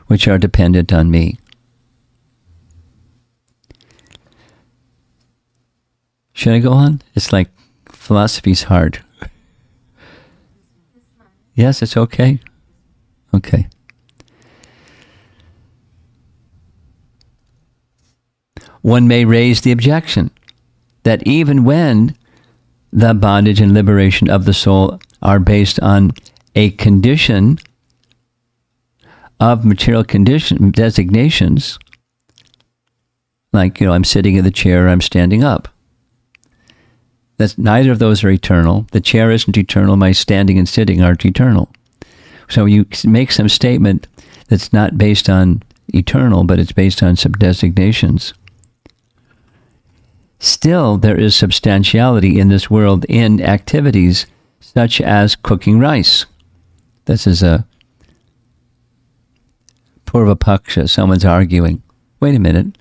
[SPEAKER 1] which are dependent on me. Should I go on? It's like philosophy's hard. Yes, it's okay. Okay. One may raise the objection that even when the bondage and liberation of the soul are based on a condition of material condition designations, like, I'm sitting in the chair, I'm standing up. Neither of those are eternal. The chair isn't eternal. My standing and sitting aren't eternal. So you make some statement that's not based on eternal, but it's based on some designations. Still, there is substantiality in this world in activities such as cooking rice. This is a Purva Paksha. Someone's arguing. Wait a minute.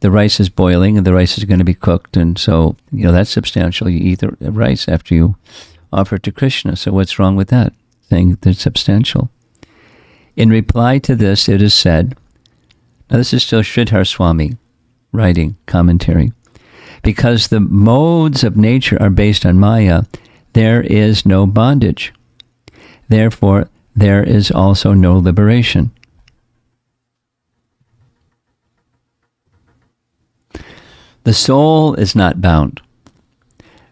[SPEAKER 1] The rice is boiling and the rice is going to be cooked, and so, that's substantial. You eat the rice after you offer it to Krishna. So what's wrong with that? Saying that it's substantial. In reply to this, it is said, now this is still Sridhar Swami writing commentary, because the modes of nature are based on Maya, there is no bondage. Therefore, there is also no liberation. The soul is not bound.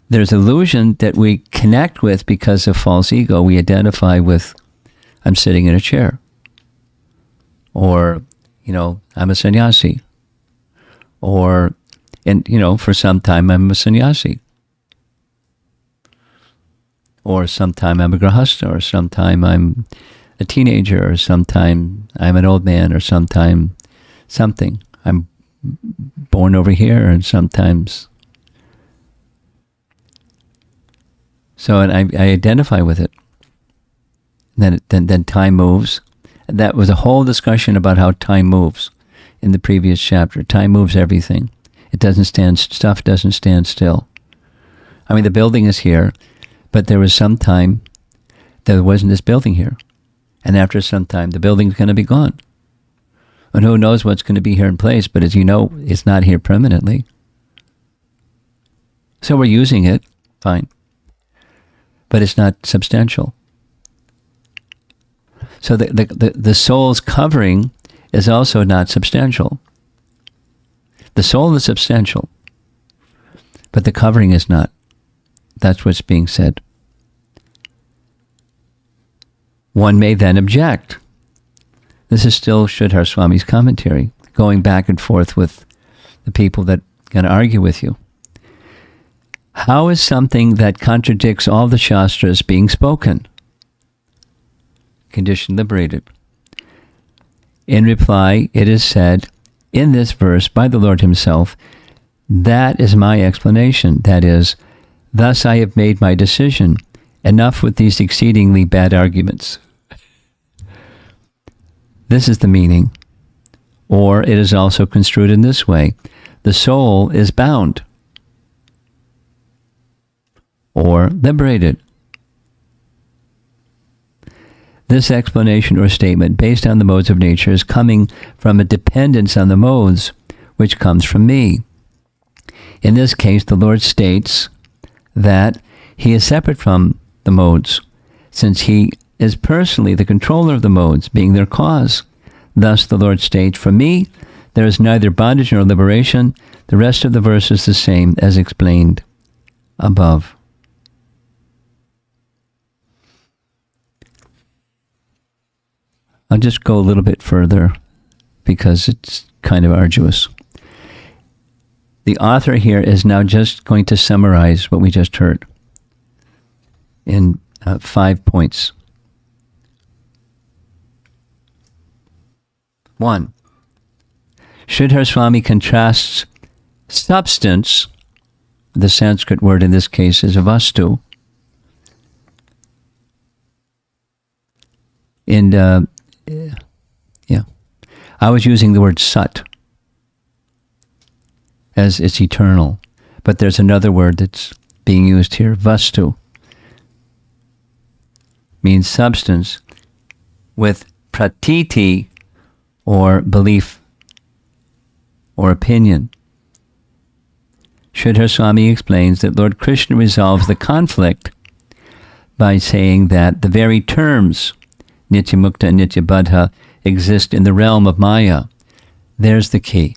[SPEAKER 1] There's illusion that we connect with because of false ego. We identify with, I'm sitting in a chair. Or, I'm a sannyasi. Or, for some time I'm a sannyasi. Or sometime I'm a grahastha, or sometime I'm a teenager, or sometime I'm an old man, or sometime something. I'm born over here, and sometimes. So, and I identify with it. Then time moves. And that was a whole discussion about how time moves in the previous chapter. Time moves everything. It doesn't stand. Stuff doesn't stand still. I mean, the building is here, but there was some time there wasn't this building here, and after some time, the building's going to be gone. And who knows what's going to be here in place, but as you know, it's not here permanently. So we're using it, fine. But it's not substantial. So the soul's covering is also not substantial. The soul is substantial, but the covering is not. That's what's being said. One may then object. This is still Sridhar Swami's commentary, going back and forth with the people that are going to argue with you. How is something that contradicts all the Shastras being spoken? Condition liberated. In reply, it is said in this verse by the Lord himself, that is my explanation. That is, thus I have made my decision, Enough with these exceedingly bad arguments. This is the meaning. Or it is also construed in this way. The soul is bound or liberated. This explanation or statement based on the modes of nature is coming from a dependence on the modes, which comes from me. In this case, the Lord states that he is separate from the modes, since he is personally the controller of the modes, being their cause. Thus, the Lord states, "For me, there is neither bondage nor liberation." The rest of the verse is the same as explained above. I'll just go a little bit further because it's kind of arduous. The author here is now just going to summarize what we just heard in 5 points. 1. Sridhar Swami contrasts substance, the Sanskrit word in this case is vastu, and I was using the word sat as it's eternal, but there's another word that's being used here, vastu, means substance with pratiti, or belief or opinion. Sridhar Swami explains that Lord Krishna resolves the conflict by saying that the very terms Nityamukta and Nityabadha exist in the realm of Maya. There's the key.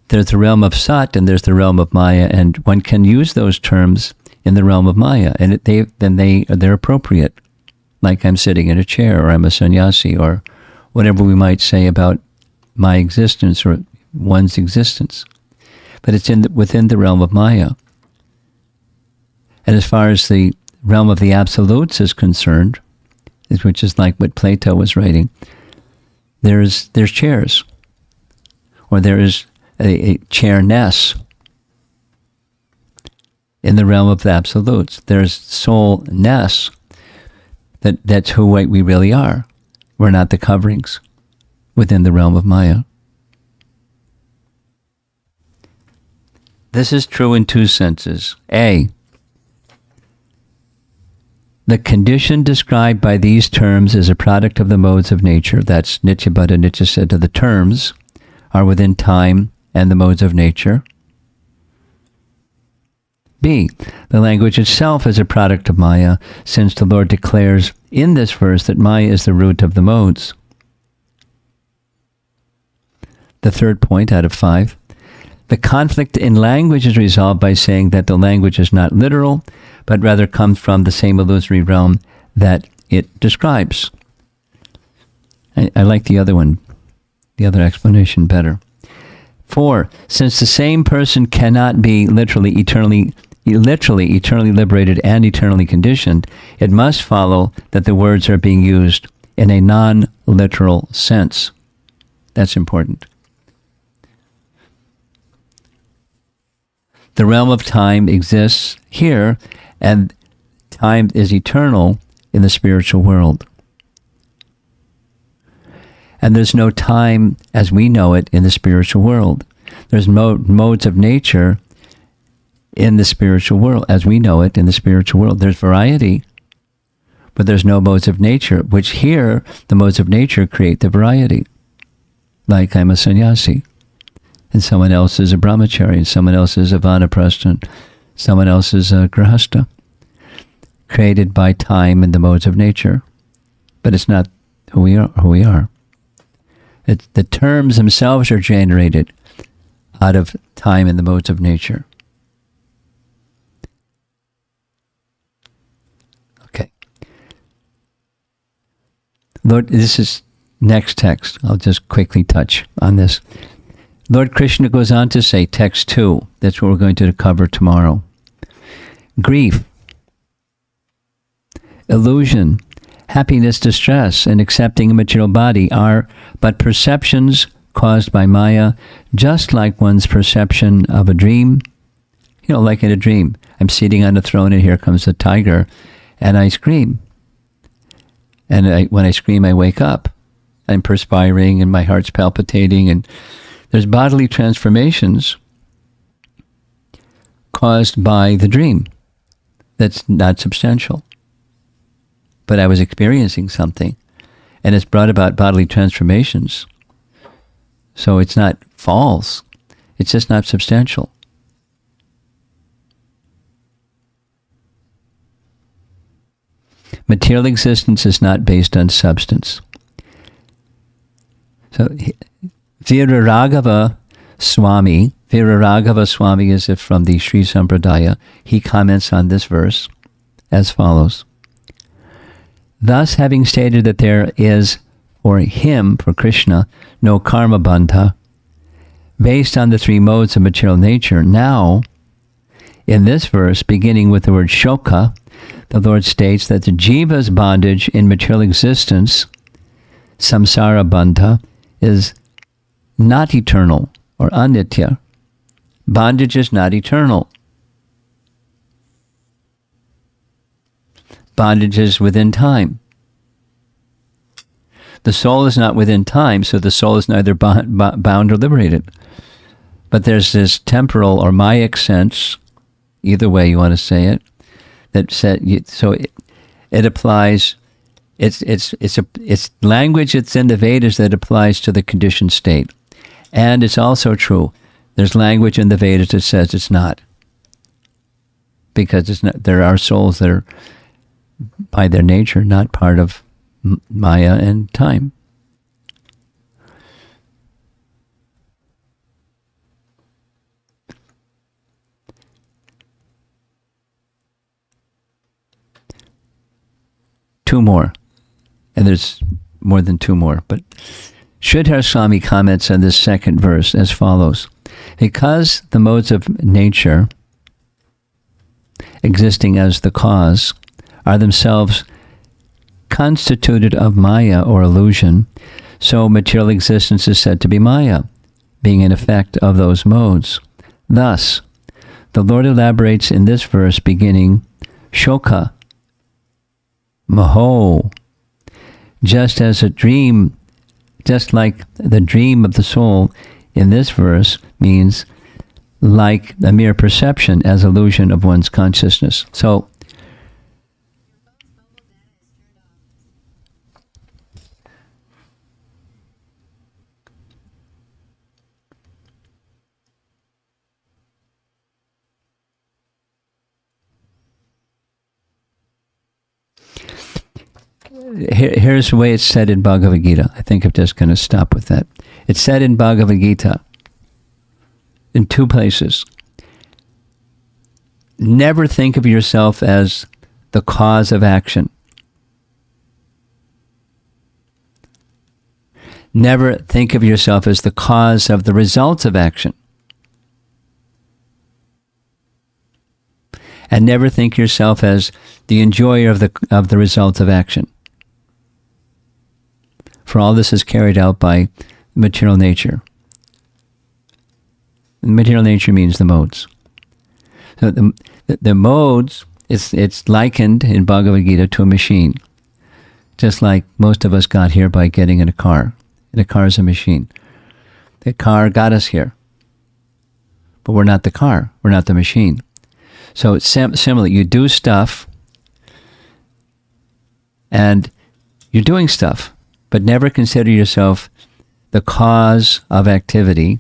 [SPEAKER 1] There's the realm of Sat and there's the realm of Maya, and one can use those terms in the realm of Maya, and they're appropriate. Like I'm sitting in a chair, or I'm a sannyasi, or whatever we might say about my existence or one's existence. But it's within the realm of Maya. And as far as the realm of the absolutes is concerned, which is like what Plato was writing, there's chairs, or there is a chairness in the realm of the absolutes. There's soulness. That's who we really are. We're not the coverings within the realm of Maya. This is true in two senses. A, the condition described by these terms is a product of the modes of nature. That's Nityabadha, Nityasiddha. The terms are within time and the modes of nature. B, the language itself is a product of Maya, since the Lord declares in this verse that Maya is the root of the modes. The third point out of 5, the conflict in language is resolved by saying that the language is not literal, but rather comes from the same illusory realm that it describes. I like the other one, the other explanation better. 4, since the same person cannot be literally eternally liberated and eternally conditioned, it must follow that the words are being used in a non-literal sense. That's important. The realm of time exists here, and time is eternal in the spiritual world. And there's no time as we know it in the spiritual world. There's modes of nature in the spiritual world as we know it in the spiritual world. There's variety, but there's no modes of nature, which here the modes of nature create the variety. Like I'm a sannyasi, and someone else is a brahmachari, and someone else is a vanaprastha, and someone else is a grihastha, created by time and the modes of nature. But it's not who we are. The terms themselves are generated out of time and the modes of nature. Okay. Lord, this is next text. I'll just quickly touch on this. Lord Krishna goes on to say, text 2, that's what we're going to cover tomorrow. Grief, illusion, happiness, distress, and accepting a material body are but perceptions caused by Maya, just like one's perception of a dream like in a dream. I'm sitting on a throne and here comes a tiger and I scream. And when I scream, I wake up. I'm perspiring and my heart's palpitating, and there's bodily transformations caused by the dream that's not substantial. But I was experiencing something, and it's brought about bodily transformations. So it's not false. It's just not substantial. Material existence is not based on substance. So Viraraghava Swami is from the Sri Sampradaya. He comments on this verse as follows. Thus, having stated that there is for him, for Krishna, no karma bandha, based on the three modes of material nature, now, in this verse, beginning with the word shoka, the Lord states that the jiva's bondage in material existence, samsara bandha, is not eternal or anitya. Bondage is not eternal. Bondage is within time. The soul is not within time, so the soul is neither bound or liberated. But there's this temporal or mayic sense, either way you want to say it, that said, so it applies. It's language that's in the Vedas that applies to the conditioned state, and it's also true. There's language in the Vedas that says it's not, because it's not. There are souls that are, by their nature, not part of Maya and time. Two more, and there's more than two more, but Sridhar Swami comments on this second verse as follows. Because the modes of nature, existing as the cause, are themselves constituted of Maya or illusion, so material existence is said to be Maya, being an effect of those modes. Thus, the Lord elaborates in this verse beginning, Shoka, Maho, just as a dream, just like the dream of the soul in this verse means like a mere perception as illusion of one's consciousness. So, here's the way it's said in Bhagavad Gita. I think I'm just going to stop with that. It's said in Bhagavad Gita in two places. Never think of yourself as the cause of action. Never think of yourself as the cause of the results of action. And never think yourself as the enjoyer of the results of action. For all this is carried out by material nature. Material nature means the modes. So the modes, it's likened in Bhagavad Gita to a machine. Just like most of us got here by getting in a car. And a car is a machine. The car got us here. But we're not the car. We're not the machine. So it's similar. You do stuff, and you're doing stuff, but never consider yourself the cause of activity,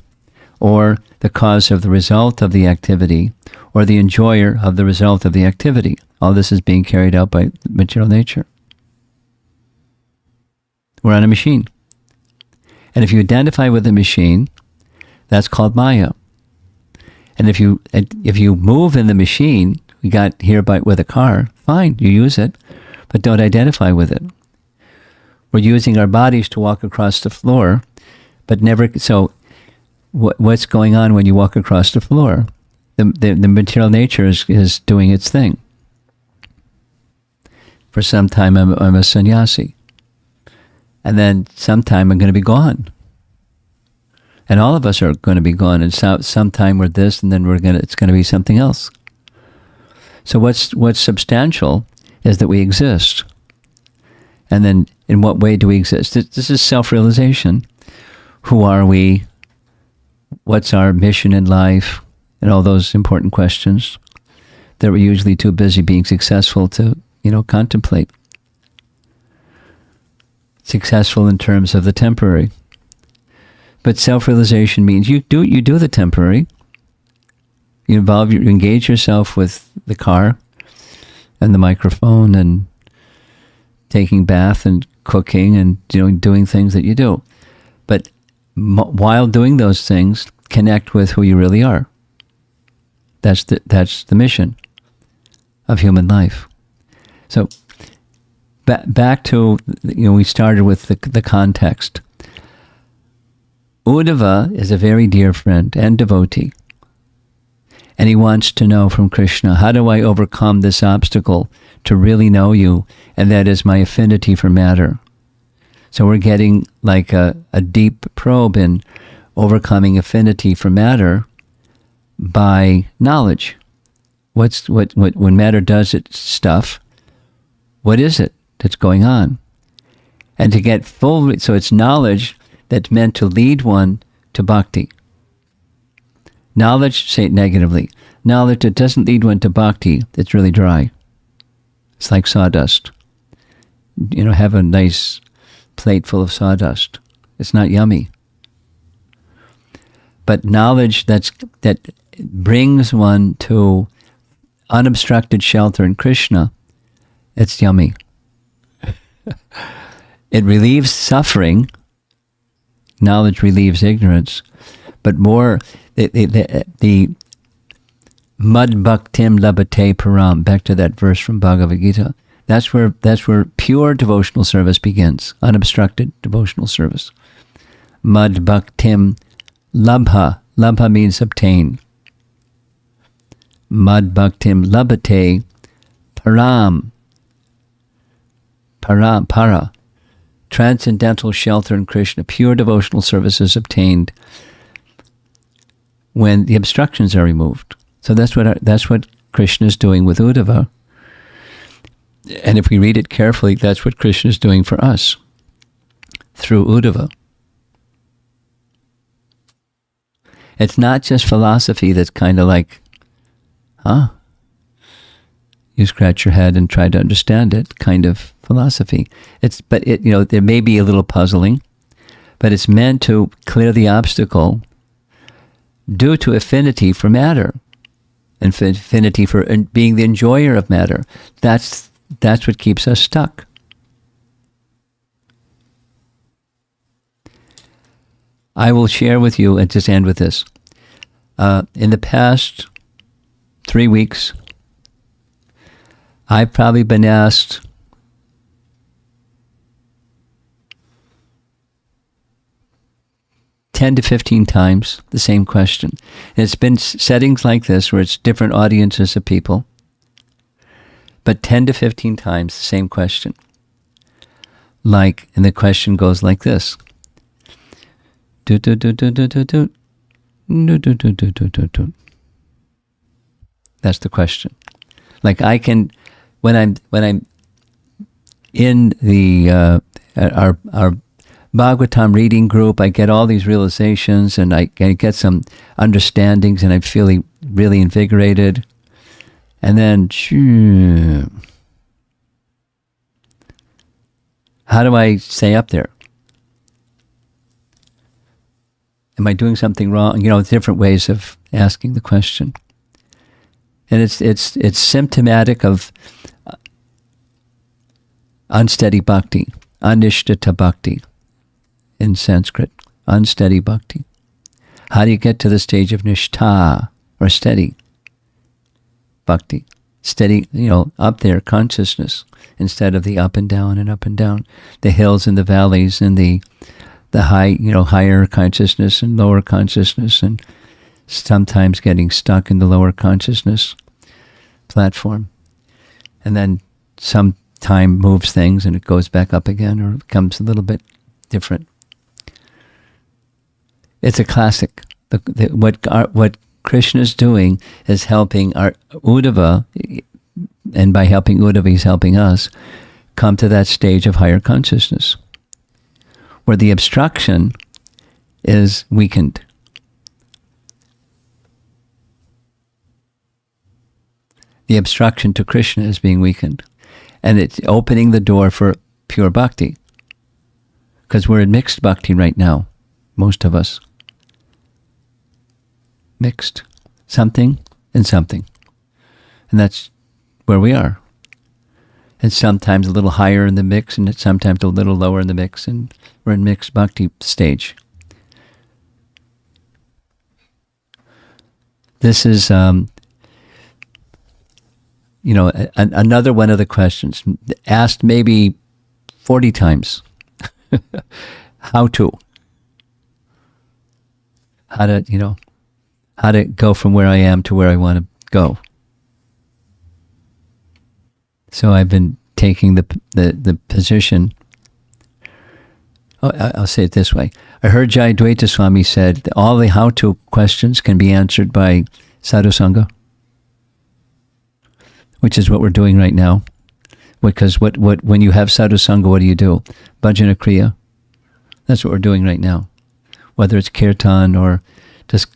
[SPEAKER 1] or the cause of the result of the activity, or the enjoyer of the result of the activity. All this is being carried out by material nature. We're on a machine. And if you identify with the machine, that's called Maya. And if you move in the machine, we got here with a car, fine, you use it, but don't identify with it. We're using our bodies to walk across the floor, but never. So, what's going on when you walk across the floor? The material nature is doing its thing. For some time, I'm a sannyasi, and then sometime I'm going to be gone. And all of us are going to be gone. And sometime we're this, and then it's going to be something else. So what's substantial is that we exist. And then in what way do we exist? This is self-realization. Who are we? What's our mission in life? And all those important questions that we're usually too busy being successful to, contemplate. Successful in terms of the temporary. But self-realization means you do the temporary. You engage yourself with the car and the microphone and taking bath and cooking and doing things that you do. But while doing those things, connect with who you really are. That's the mission of human life. So back to, we started with the context. Uddhava is a very dear friend and devotee. And he wants to know from Krishna, how do I overcome this obstacle to really know you? And that is my affinity for matter. So we're getting like a deep probe in overcoming affinity for matter by knowledge. When matter does its stuff, what is it that's going on? And to get so it's knowledge that's meant to lead one to bhakti. Knowledge, say it negatively, knowledge that doesn't lead one to bhakti, it's really dry. It's like sawdust. Have a nice plate full of sawdust. It's not yummy. But knowledge that brings one to unobstructed shelter in Krishna, it's yummy. It relieves suffering. Knowledge relieves ignorance, but more the mad bhaktim labhate param. Back to that verse from Bhagavad Gita. That's where pure devotional service begins. Unobstructed devotional service. Mad bhaktim labha. Labha means obtain. Mad bhaktim labhate param. Para. Transcendental shelter in Krishna. Pure devotional service is obtained when the obstructions are removed. So that's what Krishna is doing with Uddhava. And if we read it carefully, that's what Krishna is doing for us through Uddhava. It's not just philosophy that's kind of like, you scratch your head and try to understand it kind of philosophy. There may be a little puzzling, but it's meant to clear the obstacle due to affinity for matter, and affinity for being the enjoyer of matter. That's what keeps us stuck. I will share with you, and just end with this. In the past 3 weeks, I've probably been asked 10 to 15 times the same question. And it's been settings like this where it's different audiences of people, but 10 to 15 times the same question. And the question goes like this. That's the question. Like I can, when I'm in the our Bhagavatam reading group, I get all these realizations and I get some understandings, and I'm feeling really invigorated. And then, how do I stay up there? Am I doing something wrong? Different ways of asking the question. And it's symptomatic of unsteady bhakti, anishtata bhakti in Sanskrit, unsteady bhakti. How do you get to the stage of nishtha, or steady bhakti? Steady, up there, consciousness, instead of the up and down and up and down, the hills and the valleys and the high, higher consciousness and lower consciousness, and sometimes getting stuck in the lower consciousness platform. And then some time moves things and it goes back up again, or becomes a little bit different. It's a classic. What Krishna is doing is helping our Uddhava, and by helping Uddhava, he's helping us come to that stage of higher consciousness, where the obstruction is weakened. The obstruction to Krishna is being weakened. And it's opening the door for pure bhakti. Because we're in mixed bhakti right now, most of us. Mixed. Something and something. And that's where we are. It's sometimes a little higher in the mix, and it's sometimes a little lower in the mix, and we're in mixed bhakti stage. This is, another one of the questions asked maybe 40 times. How to go from where I am to where I want to go. So I've been taking the position. I'll say it this way. I heard Jayadvaita Swami said that all the how-to questions can be answered by sadhusanga, which is what we're doing right now. Because when you have sadhusanga, what do? Bhajana kriya. That's what we're doing right now. Whether it's kirtan or just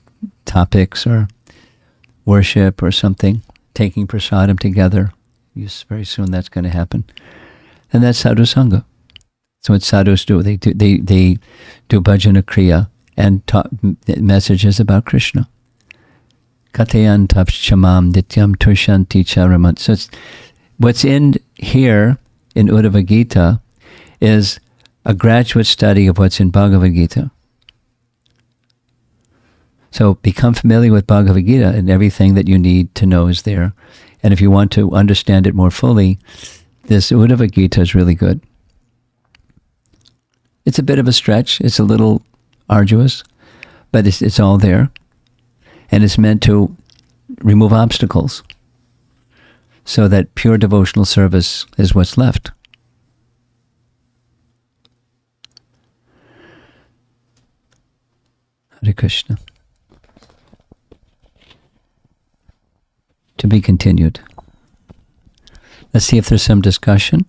[SPEAKER 1] topics or worship or something, taking prasadam together. Very soon that's going to happen. And that's sadhusanga. So what sadhus do, they do bhajana kriya and messages about Krishna. Katayan tapshamam nityam tushanti charamat. So what's in here in Uddhava Gita is a graduate study of what's in Bhagavad Gita. So become familiar with Bhagavad Gita, and everything that you need to know is there. And if you want to understand it more fully, this Uddhava Gita is really good. It's a bit of a stretch. It's a little arduous, but it's all there. And it's meant to remove obstacles so that pure devotional service is what's left. Hare Krishna. To be continued. Let's see if there's some discussion.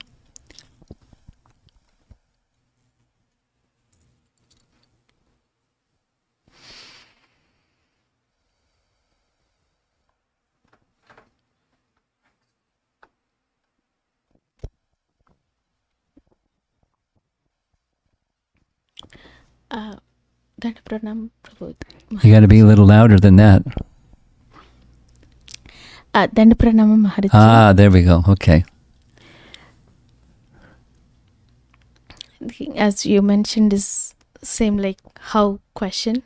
[SPEAKER 2] Danda Pranam Prabhu.
[SPEAKER 1] You got to be a little louder than that.
[SPEAKER 2] Danda Pranam Maharaj.
[SPEAKER 1] There we go. Okay.
[SPEAKER 2] As you mentioned, is same like how question.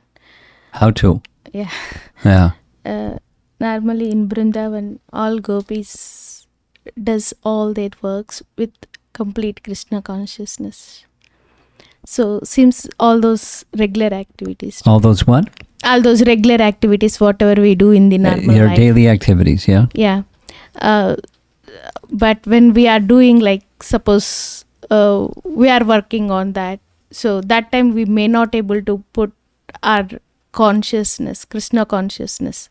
[SPEAKER 1] How to.
[SPEAKER 2] Yeah.
[SPEAKER 1] Yeah.
[SPEAKER 2] Normally in Vrindavan, all gopis does all their works with complete Krishna consciousness. So seems all those regular activities.
[SPEAKER 1] All those what?
[SPEAKER 2] All those regular activities, whatever we do in the normal
[SPEAKER 1] your
[SPEAKER 2] life.
[SPEAKER 1] daily activities, yeah?
[SPEAKER 2] Yeah. But when we are doing, like, suppose we are working on that, so that time we may not able to put our consciousness, Krishna consciousness.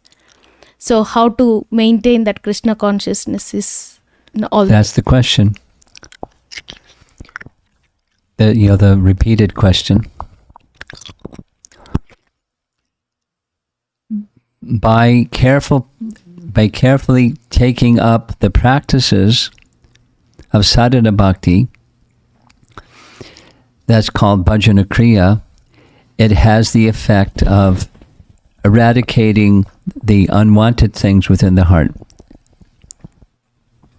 [SPEAKER 2] So how to maintain that Krishna consciousness is all.
[SPEAKER 1] That's the question. The repeated question. By carefully taking up the practices of sadhana bhakti, that's called bhajana kriya, it has the effect of eradicating the unwanted things within the heart.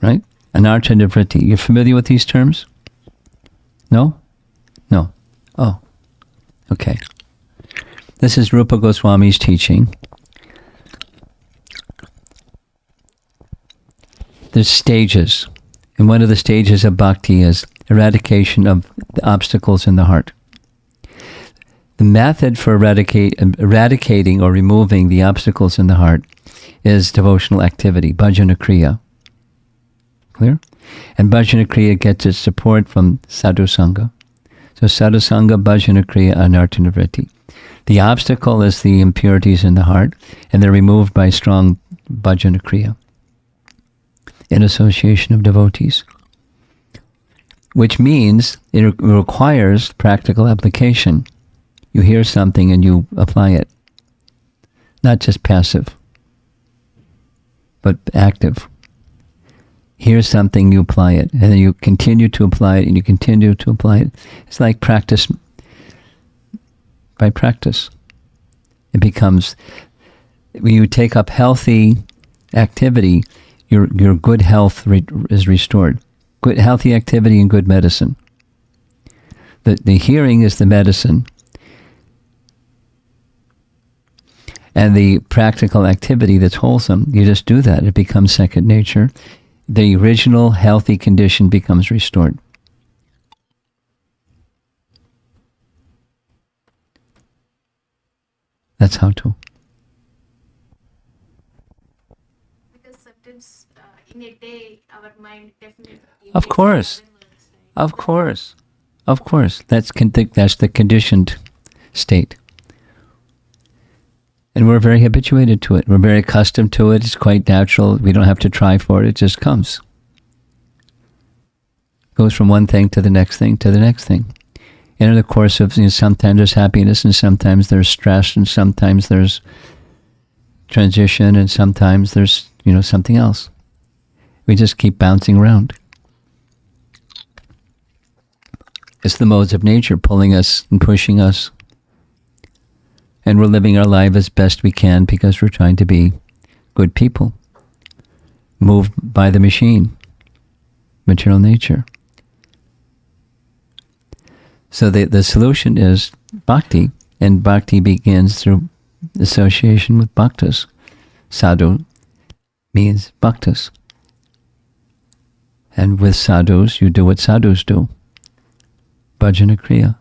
[SPEAKER 1] Right? Anartha nivritti. You're familiar with these terms? No? No. Oh. Okay. This is Rupa Goswami's teaching. There's stages. And one of the stages of bhakti is eradication of the obstacles in the heart. The method for eradicating or removing the obstacles in the heart is devotional activity, bhajana kriya. Clear? And bhajana kriya gets its support from sadhusanga. So sadhusanga, bhajana kriya, anartha nivritti. The obstacle is the impurities in the heart, and they're removed by strong bhajana kriya, in association of devotees. Which means it requires practical application. You hear something and you apply it. Not just passive, but active. Hear something, you apply it, and then you continue to apply it, and you continue to apply it. It's like practice. By practice, it becomes, when you take up healthy activity, your good health is restored. Good healthy activity and good medicine. The hearing is the medicine, and the practical activity that's wholesome, you just do that. It becomes second nature. The original healthy condition becomes restored. That's how to.
[SPEAKER 2] Because sometimes in a day, our mind definitely.
[SPEAKER 1] Of course. Of course. Of course. That's the conditioned state. And we're very habituated to it. We're very accustomed to it. It's quite natural. We don't have to try for it. It just comes. Goes from one thing to the next thing to the next thing. And in the course of, sometimes there's happiness, and sometimes there's stress, and sometimes there's transition, and sometimes there's, something else. We just keep bouncing around. It's the modes of nature pulling us and pushing us. And we're living our life as best we can because we're trying to be good people, moved by the machine, material nature. So the solution is bhakti, and bhakti begins through association with bhaktas. Sadhu means bhaktas. And with sadhus, you do what sadhus do. Bhajana kriya.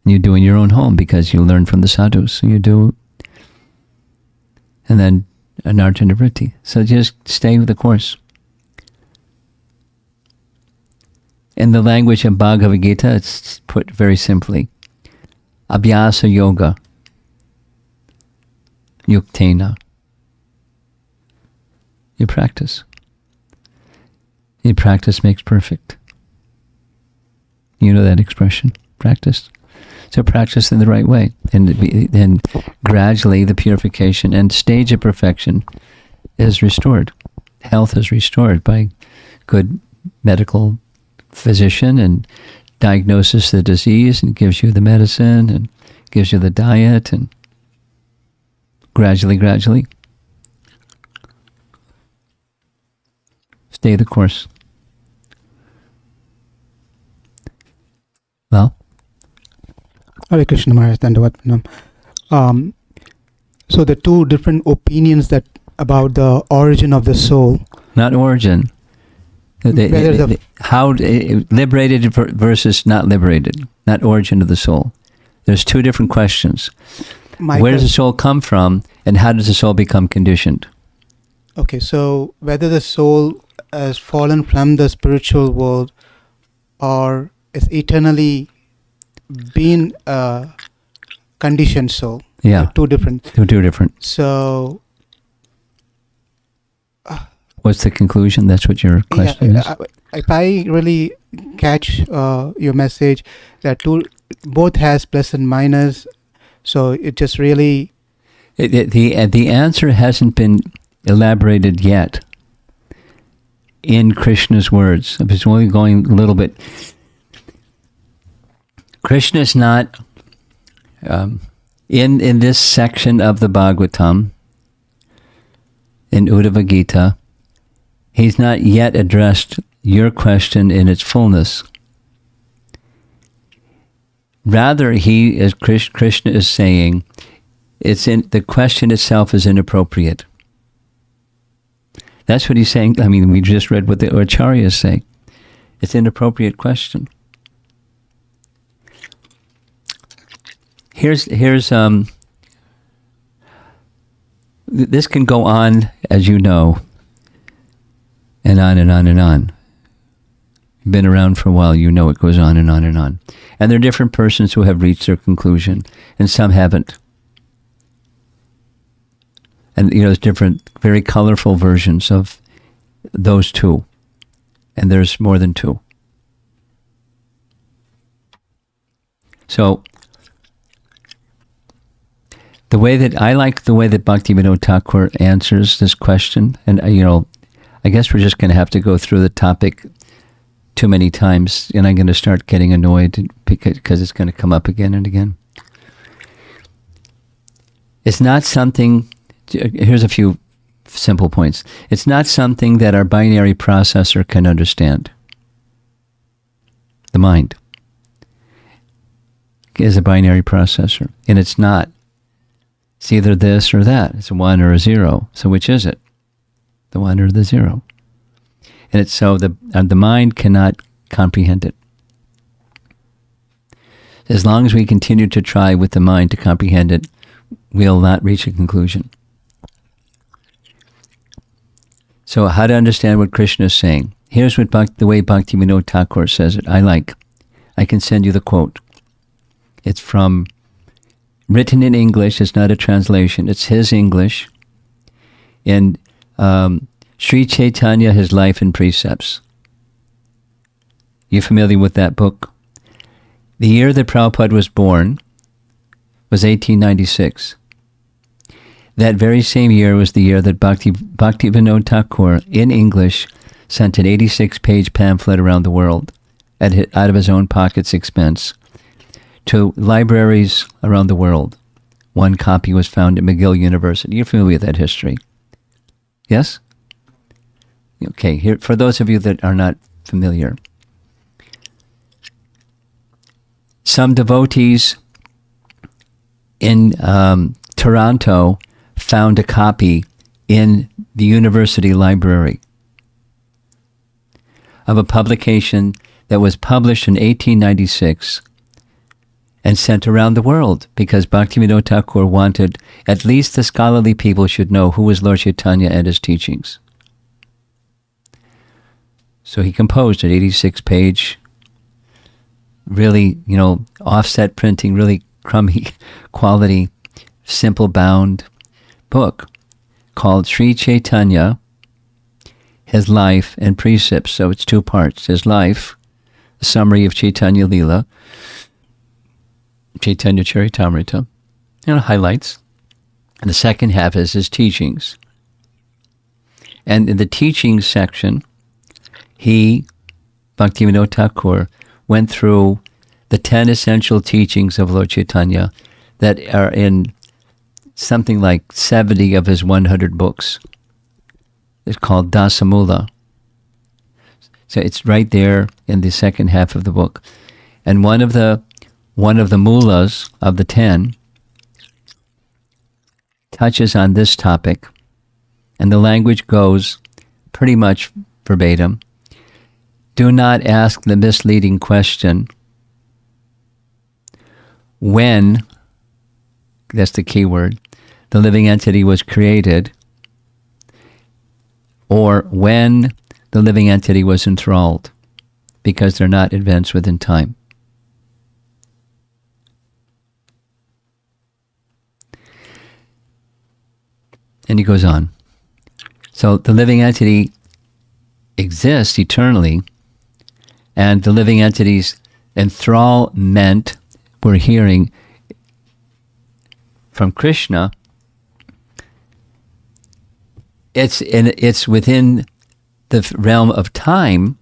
[SPEAKER 1] You do in your own home because you learn from the sadhus. So you do, and then anartha nivritti. So just stay with the course. In the language of Bhagavad Gita, it's put very simply. Abhyasa yoga. Yuktena. You practice. Practice makes perfect. You know that expression? Practice. So practice in the right way. And gradually the purification and stage of perfection is restored. Health is restored by good medical physician and diagnoses the disease and gives you the medicine and gives you the diet, and gradually stay the course. Well,
[SPEAKER 3] Hare Krishna Maharaj, Dandavat. So the two different opinions that about the origin of the soul.
[SPEAKER 1] not origin. How liberated versus not liberated, not origin of the soul. There's two different questions. Where does the soul come from, and how does the soul become conditioned?
[SPEAKER 3] Okay, so whether the soul has fallen from the spiritual world or is eternally been a conditioned soul.
[SPEAKER 1] Yeah.
[SPEAKER 3] Two different.
[SPEAKER 1] They're two different.
[SPEAKER 3] So
[SPEAKER 1] what's the conclusion? That's what your question is?
[SPEAKER 3] If I really catch your message, that both has plus and minus, so it just really...
[SPEAKER 1] The answer hasn't been elaborated yet in Krishna's words. It's only going a little bit... Krishna is not... in this section of the Bhagavatam, in Uddhava Gita, he's not yet addressed your question in its fullness. Rather, Krishna is saying, the question itself is inappropriate. That's what he's saying. I mean, we just read what the Acharyas say. It's an inappropriate question. Here's this can go on, as you know, and on and on and on. been around for a while, you know it goes on and on and on. And there are different persons who have reached their conclusion, and some haven't. And, there's different, very colorful versions of those two. And there's more than two. So, I like the way that Bhaktivinoda Thakur answers this question, and I guess we're just going to have to go through the topic too many times, and I'm going to start getting annoyed because it's going to come up again and again. It's not something, here's a few simple points. It's not something that our binary processor can understand. The mind is a binary processor, and it's not. It's either this or that. It's a 1 or a 0. So which is it? The 1 or the 0? And it's so the mind cannot comprehend it. As long as we continue to try with the mind to comprehend it, we'll not reach a conclusion. So how to understand what Krishna is saying? Here's what the way Bhaktivinoda Thakur says it. I can send you the quote. It's written in English. It's not a translation. It's his English. In Sri Chaitanya, His Life and Precepts. You familiar with that book? The year that Prabhupada was born was 1896. That very same year was the year that Bhaktivinoda Thakur, in English, sent an 86-page pamphlet around the world, out of his own pocket's expense, to libraries around the world. One copy was found at McGill University. You're familiar with that history? Yes? Okay, here for those of you that are not familiar. Some devotees in Toronto found a copy in the university library of a publication that was published in 1896 and sent around the world because Bhaktivinoda Thakur wanted at least the scholarly people should know who was Lord Chaitanya and his teachings. So he composed an 86-page, really, offset printing, really crummy quality, simple bound book called Sri Chaitanya, His Life and Precepts. So it's two parts. His life, a summary of Chaitanya Leela, Chaitanya Charitamrita, highlights. And the second half is his teachings. And in the teachings section, Bhaktivinoda Thakur, went through the 10 essential teachings of Lord Chaitanya that are in something like 70 of his 100 books. It's called Dasamula. So it's right there in the second half of the book. And one of the mulas of the 10 touches on this topic, and the language goes pretty much verbatim. Do not ask the misleading question, when, that's the key word, the living entity was created, or when the living entity was enthralled, because they're not events within time. And he goes on. So the living entity exists eternally, and the living entity's enthrallment, we're hearing from Krishna, it's within the realm of time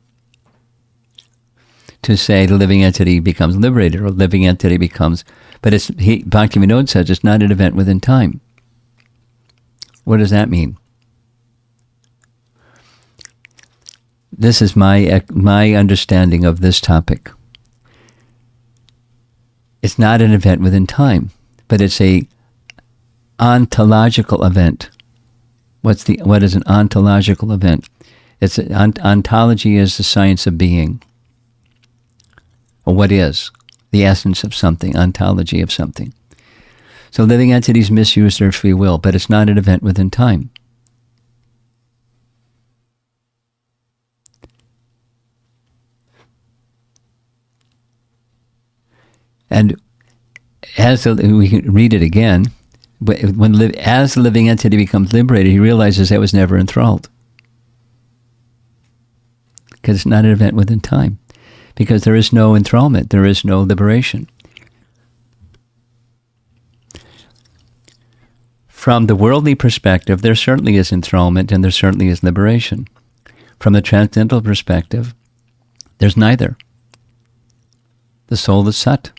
[SPEAKER 1] to say the living entity becomes liberated or living entity becomes, but Bhaktivinoda says it's not an event within time. What does that mean? This is my understanding of this topic. It's not an event within time, but it's a ontological event. What is an ontological event? Ontology is the science of being, or what is the essence of something, ontology of something. So living entities misuse their free will, but it's not an event within time. And we can read it again. As the living entity becomes liberated, he realizes that was never enthralled. Because it's not an event within time. Because there is no enthrallment, there is no liberation. From the worldly perspective, there certainly is enthrallment and there certainly is liberation. From the transcendental perspective, there's neither. The soul is Sat.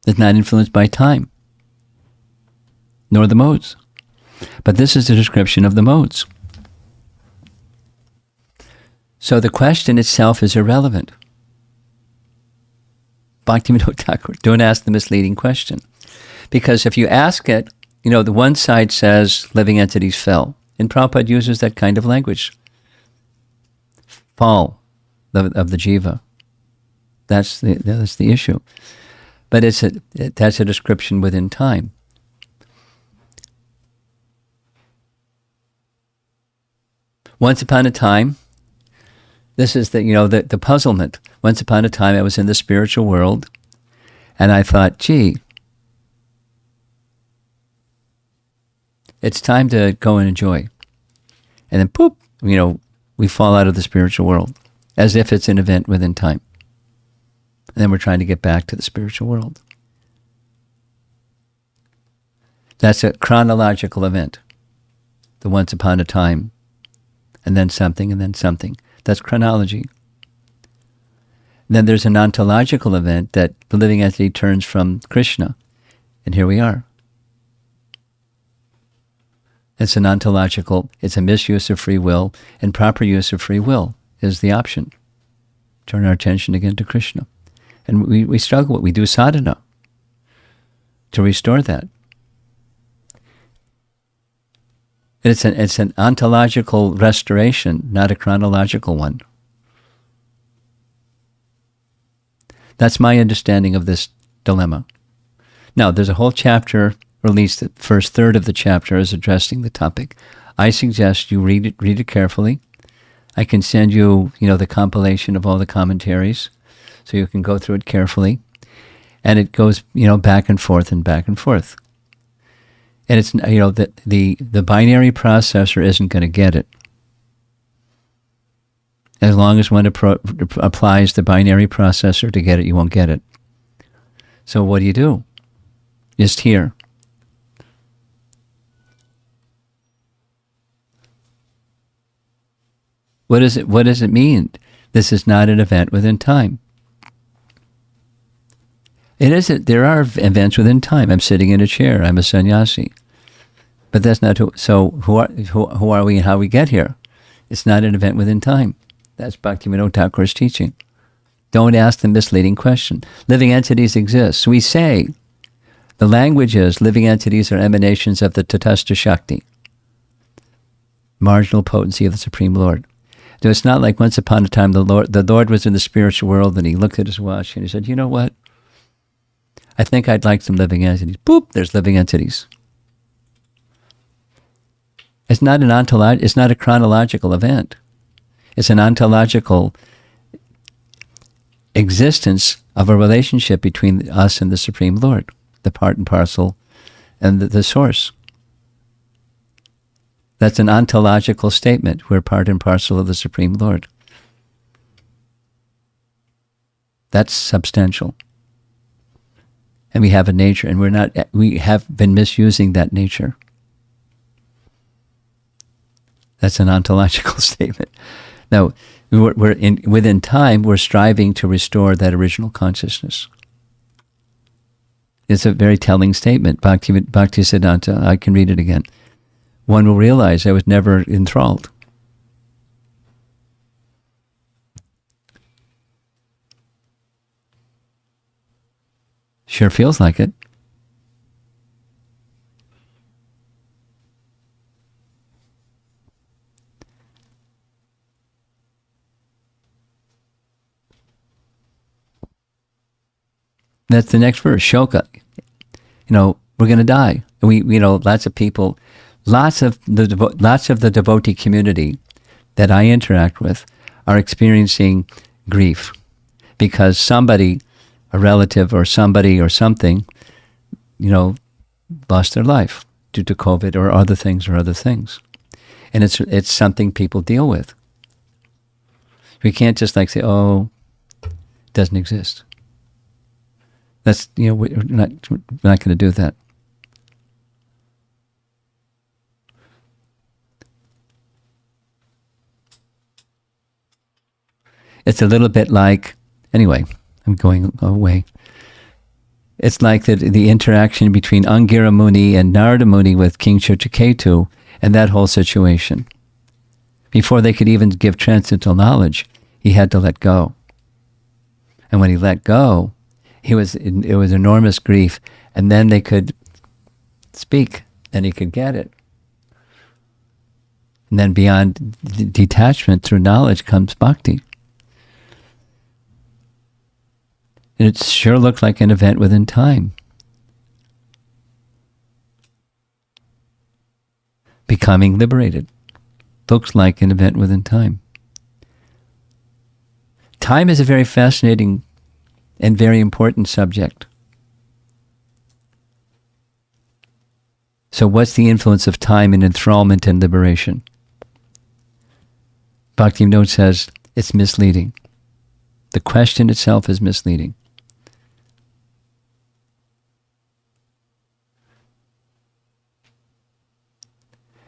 [SPEAKER 1] It's not influenced by time, nor the modes. But this is a description of the modes. So the question itself is irrelevant. Bhaktivinoda Thakur, don't ask the misleading question. Because if you ask it, the one side says living entities fell. And Prabhupada uses that kind of language. Fall of the jiva. That's the issue. But that's a description within time. Once upon a time, this is the puzzlement. Once upon a time, I was in the spiritual world, and I thought, gee, it's time to go and enjoy. And then, poop, we fall out of the spiritual world, as if it's an event within time. And then we're trying to get back to the spiritual world. That's a chronological event. The once upon a time, and then something, and then something. That's chronology. Then there's an ontological event that the living entity turns from Krishna. And here we are. It's an ontological, it's a misuse of free will, and proper use of free will is the option. Turn our attention again to Krishna. And we struggle, we do sadhana to restore that. It's an ontological restoration, not a chronological one. That's my understanding of this dilemma. Now, there's a whole chapter, or at least the first third of the chapter is addressing the topic. I suggest you read it carefully. I can send you, the compilation of all the commentaries, so you can go through it carefully. And it goes, back and forth and back and forth. And it's, the binary processor isn't going to get it. As long as one applies the binary processor to get it, you won't get it. So what do? Just hear. What does it mean? This is not an event within time. It isn't. There are events within time. I'm sitting in a chair. I'm a sannyasi. But that's not who. So who are we and how we get here? It's not an event within time. That's Bhaktivinoda Thakur's teaching. Don't ask the misleading question. Living entities exist. We say the language is living entities are emanations of the Tatastha Shakti, marginal potency of the Supreme Lord. So it's not like once upon a time the Lord was in the spiritual world and he looked at his watch and he said, you know what? I think I'd like some living entities. Boop, there's living entities. It's not it's not a chronological event. It's an ontological existence of a relationship between us and the Supreme Lord, the part and parcel and the source. That's an ontological statement. We're part and parcel of the Supreme Lord. That's substantial. And we have a nature, and we have been misusing that nature. That's an ontological statement. Now, within time, we're striving to restore that original consciousness. It's a very telling statement. Bhaktisiddhanta, I can read it again. One will realize I was never enthralled. Sure feels like it. That's the next verse, Shoka. We're going to die. We lots of people, lots of the devotee community that I interact with are experiencing grief because somebody, a relative or somebody or something, lost their life due to COVID or other things. And it's something people deal with. We can't just say, oh, it doesn't exist. That's, we're not going to do that. It's a little bit like, anyway, I'm going away. It's like the interaction between Angira Muni and Narada Muni with King Chitraketu and that whole situation. Before they could even give transcendental knowledge, he had to let go. And when he let go, it was enormous grief. And then they could speak, and he could get it. And then beyond detachment through knowledge comes bhakti. And it sure looked like an event within time. Becoming liberated looks like an event within time. Time is a very fascinating and very important subject. So what's the influence of time in enthrallment and liberation? Bhaktivinoda says it's misleading. The question itself is misleading.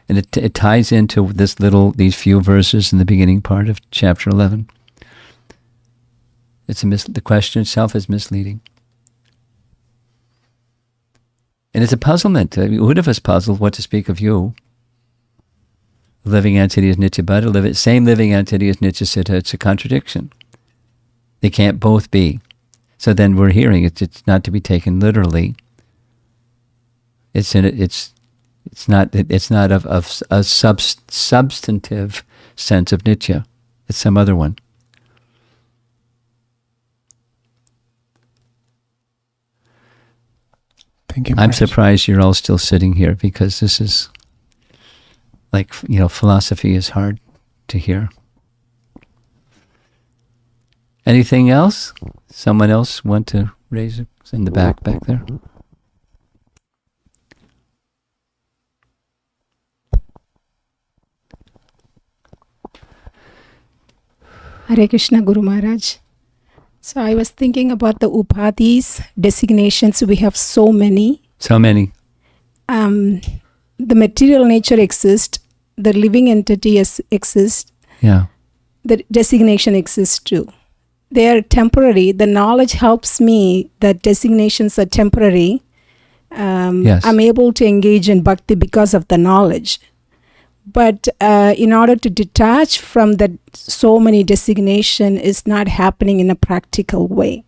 [SPEAKER 1] And it ties into these few verses in the beginning part of chapter 11. The question itself is misleading. And it's a puzzlement. Uddhava's puzzled, what to speak of you. A living entity is Nityabhuta, same living entity is Nityasiddha. It's a contradiction. They can't both be. So then we're hearing it's not to be taken literally. It's not of a substantive sense of Nitya. It's some other one.
[SPEAKER 3] Thank you.
[SPEAKER 1] I'm
[SPEAKER 3] Maharaj.
[SPEAKER 1] surprised you're all still sitting here, because this is philosophy is hard to hear. Anything else? Someone else want to raise it? In the back there?
[SPEAKER 4] Hare Krishna, Guru Maharaj. So I was thinking about the upadhis, designations. We have so many.
[SPEAKER 1] So many.
[SPEAKER 4] The material nature exists. The living entity exists.
[SPEAKER 1] Yeah.
[SPEAKER 4] The designation exists too. They are temporary. The knowledge helps me that designations are temporary.
[SPEAKER 1] Yes.
[SPEAKER 4] I'm able to engage in bhakti because of the knowledge. But in order to detach from that, so many designation is not happening in a practical way.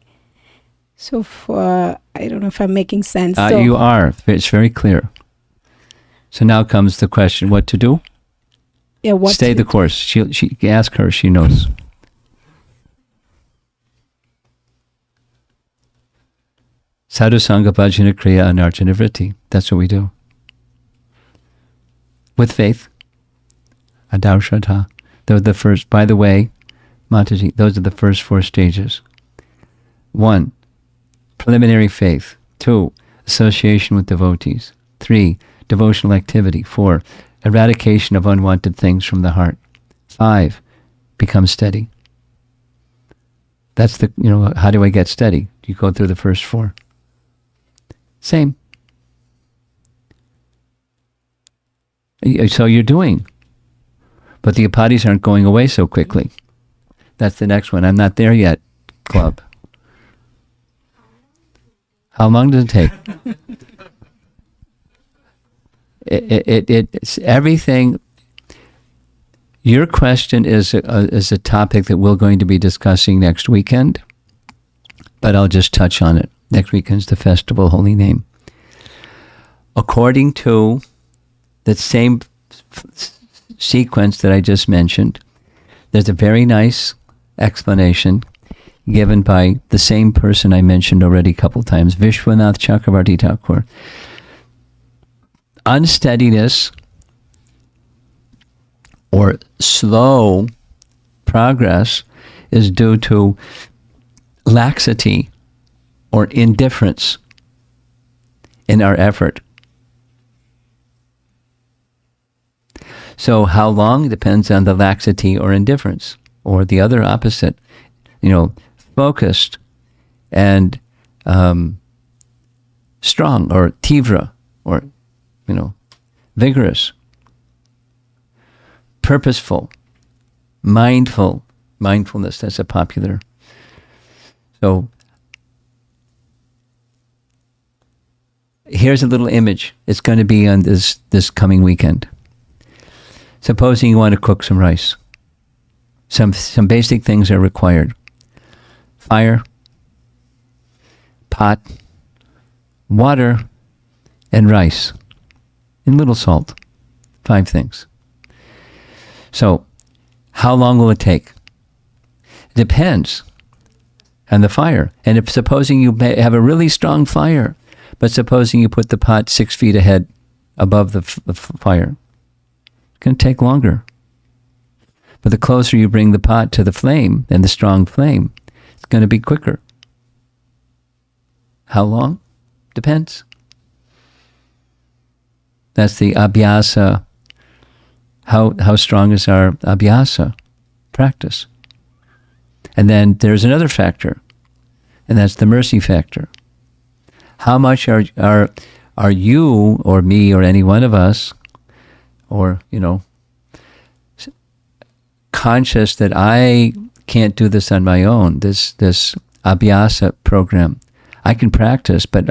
[SPEAKER 4] So I don't know if I'm making sense. So,
[SPEAKER 1] You are. It's very clear. So now comes the question, what to do?
[SPEAKER 4] yeah, what
[SPEAKER 1] Stay the course. She ask her, she knows. Sadhu Sangha Bhajana Kriya Anarjana Vritti. That's what we do. With faith. Adau Shraddha. They're the first, by the way, Mataji, those are the first 4 stages. 1, preliminary faith. 2, association with devotees. 3, devotional activity. 4, eradication of unwanted things from the heart. 5, become steady. That's how do I get steady? You go through the first 4. Same. So you're doing. But the upadhis aren't going away so quickly. That's the next one. I'm not there yet, club. How long does it take? It's everything. Your question is a topic that we're going to be discussing next weekend, but I'll just touch on it. Next weekend's the Festival Holy Name. According to that same sequence that I just mentioned, there's a very nice explanation given by the same person I mentioned already a couple times, Vishwanath Chakravarti Thakur. Unsteadiness or slow progress is due to laxity or indifference in our effort. So how long depends on the laxity or indifference, or the other opposite, focused and strong, or tivra, or, vigorous, purposeful, mindfulness, that's a popular. So here's a little image. It's going to be on this coming weekend. Supposing you want to cook some rice. Some basic things are required. Fire, pot, water, and rice. And little salt. 5 things. So, how long will it take? It depends on the fire. And if supposing you have a really strong fire, but supposing you put the pot 6 feet ahead above the fire, it's going to take longer. But the closer you bring the pot to the flame, and the strong flame, it's going to be quicker. How long? Depends. That's the abhyasa. How strong is our abhyasa practice? And then there's another factor, and that's the mercy factor. How much are you or me or any one of us, or conscious that I can't do this on my own? This abhyasa program, I can practice, but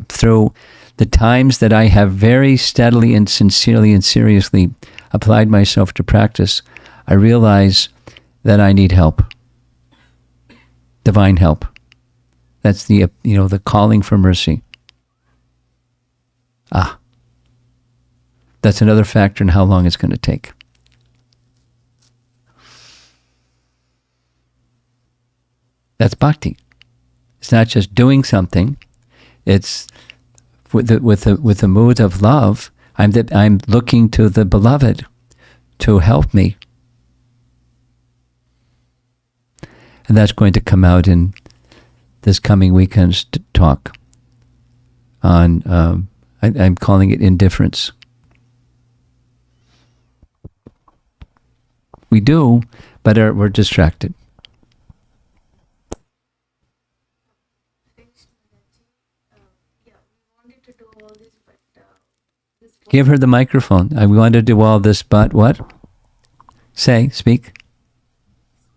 [SPEAKER 1] through the times that I have very steadily and sincerely and seriously applied myself to practice, I realize that I need help, divine help. That's the calling for mercy. That's another factor in how long it's going to take. That's bhakti. It's not just doing something. It's with the mood of love. I'm looking to the beloved to help me, and that's going to come out in this coming weekend's talk on. I'm calling it indifference. We do, but we're distracted. Give her the microphone. We want to do all this, but what? Speak.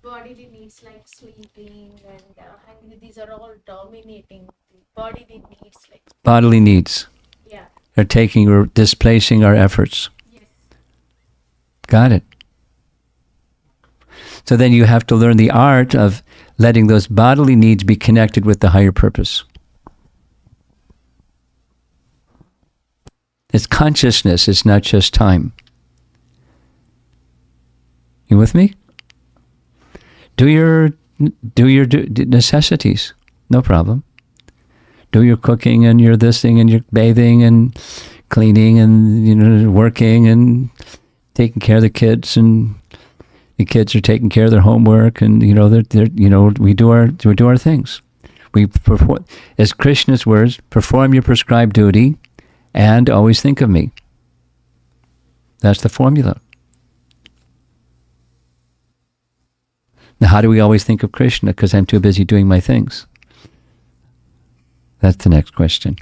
[SPEAKER 2] Bodily needs like sleeping and hungry, these are all dominating the bodily needs.
[SPEAKER 1] Bodily needs.
[SPEAKER 2] Yeah.
[SPEAKER 1] They're displacing our efforts.
[SPEAKER 2] Yes.
[SPEAKER 1] Got it. So then you have to learn the art of letting those bodily needs be connected with the higher purpose. It's consciousness, it's not just time. You with me? Do your necessities, no problem. Do your cooking and your this thing and your bathing and cleaning and working and taking care of the kids, and the kids are taking care of their homework, and we do our things. We perform, as Krishna's words, perform your prescribed duty and always think of me. That's the formula. Now, how do we always think of Krishna? Because I'm too busy doing my things. That's the next question.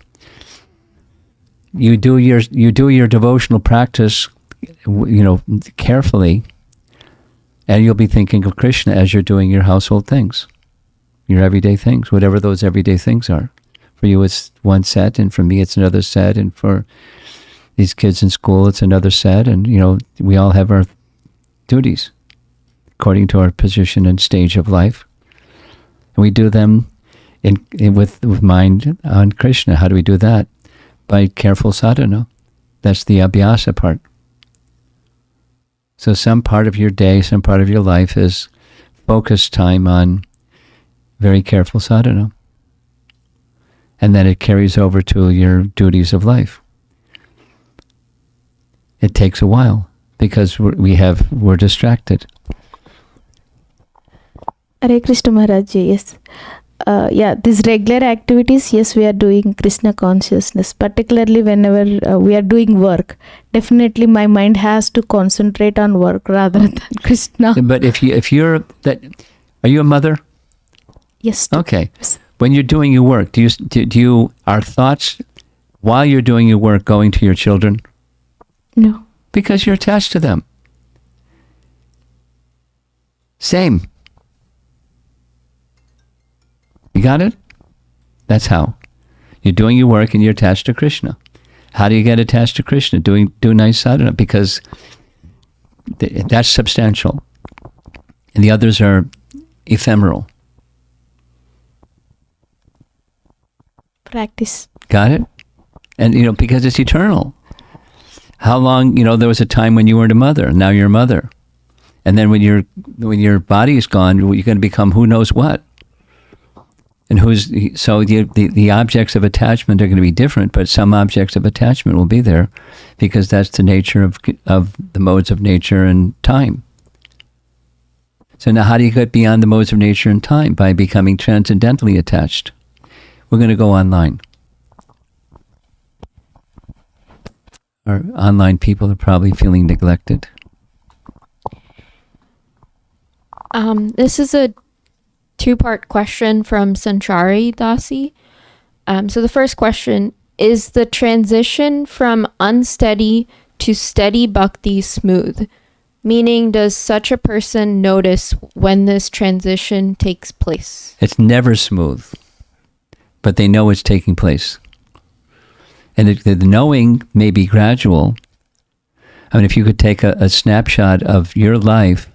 [SPEAKER 1] You do your devotional practice, carefully, and you'll be thinking of Krishna as you're doing your household things, your everyday things, whatever those everyday things are. For you, it's one set, and for me, it's another set, and for these kids in school, it's another set, and we all have our duties according to our position and stage of life, and we do them with mind on Krishna. How do we do that? By careful sadhana. That's the abhyasa part. So some part of your day, some part of your life is focused time on very careful sadhana. And then it carries over to your duties of life. It takes a while because we're distracted.
[SPEAKER 2] Hare Krishna Maharaj, yes. Yeah, these regular activities, yes, we are doing Krishna consciousness, particularly whenever we are doing work. Definitely my mind has to concentrate on work rather than Krishna.
[SPEAKER 1] But if you're that, are you a mother?
[SPEAKER 2] Yes.
[SPEAKER 1] Okay. When you're doing your work, do you are thoughts while you're doing your work going to your children?
[SPEAKER 2] No.
[SPEAKER 1] Because you're attached to them. Same. You got it? That's how. You're doing your work and you're attached to Krishna. How do you get attached to Krishna? Do nice sadhana, because that's substantial. And the others are ephemeral.
[SPEAKER 2] Practice.
[SPEAKER 1] Got it? And, because it's eternal. How long, there was a time when you weren't a mother, now you're a mother. And then when your body is gone, you're going to become who knows what. And so the objects of attachment are going to be different, but some objects of attachment will be there because that's the nature of the modes of nature and time. So now how do you get beyond the modes of nature and time? By becoming transcendentally attached. We're going to go online. Our online people are probably feeling neglected.
[SPEAKER 5] This is a two-part question from Sanchari Dasi. So the first question, is the transition from unsteady to steady bhakti smooth? Meaning, does such a person notice when this transition takes place?
[SPEAKER 1] It's never smooth, but they know it's taking place. And the knowing may be gradual. I mean, if you could take a snapshot of your life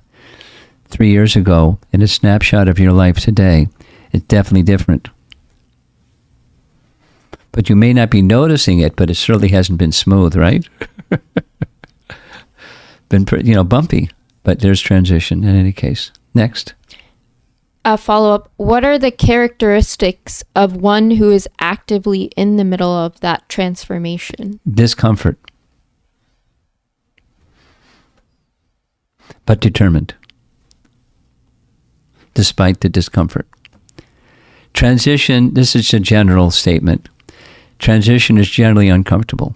[SPEAKER 1] 3 years ago and a snapshot of your life today, it's definitely different. But you may not be noticing it, but it certainly hasn't been smooth, right? Been bumpy, but there's transition in any case. Next.
[SPEAKER 5] A follow-up, what are the characteristics of one who is actively in the middle of that transformation?
[SPEAKER 1] Discomfort, but determined, despite the discomfort. Transition, this is a general statement. Transition is generally uncomfortable.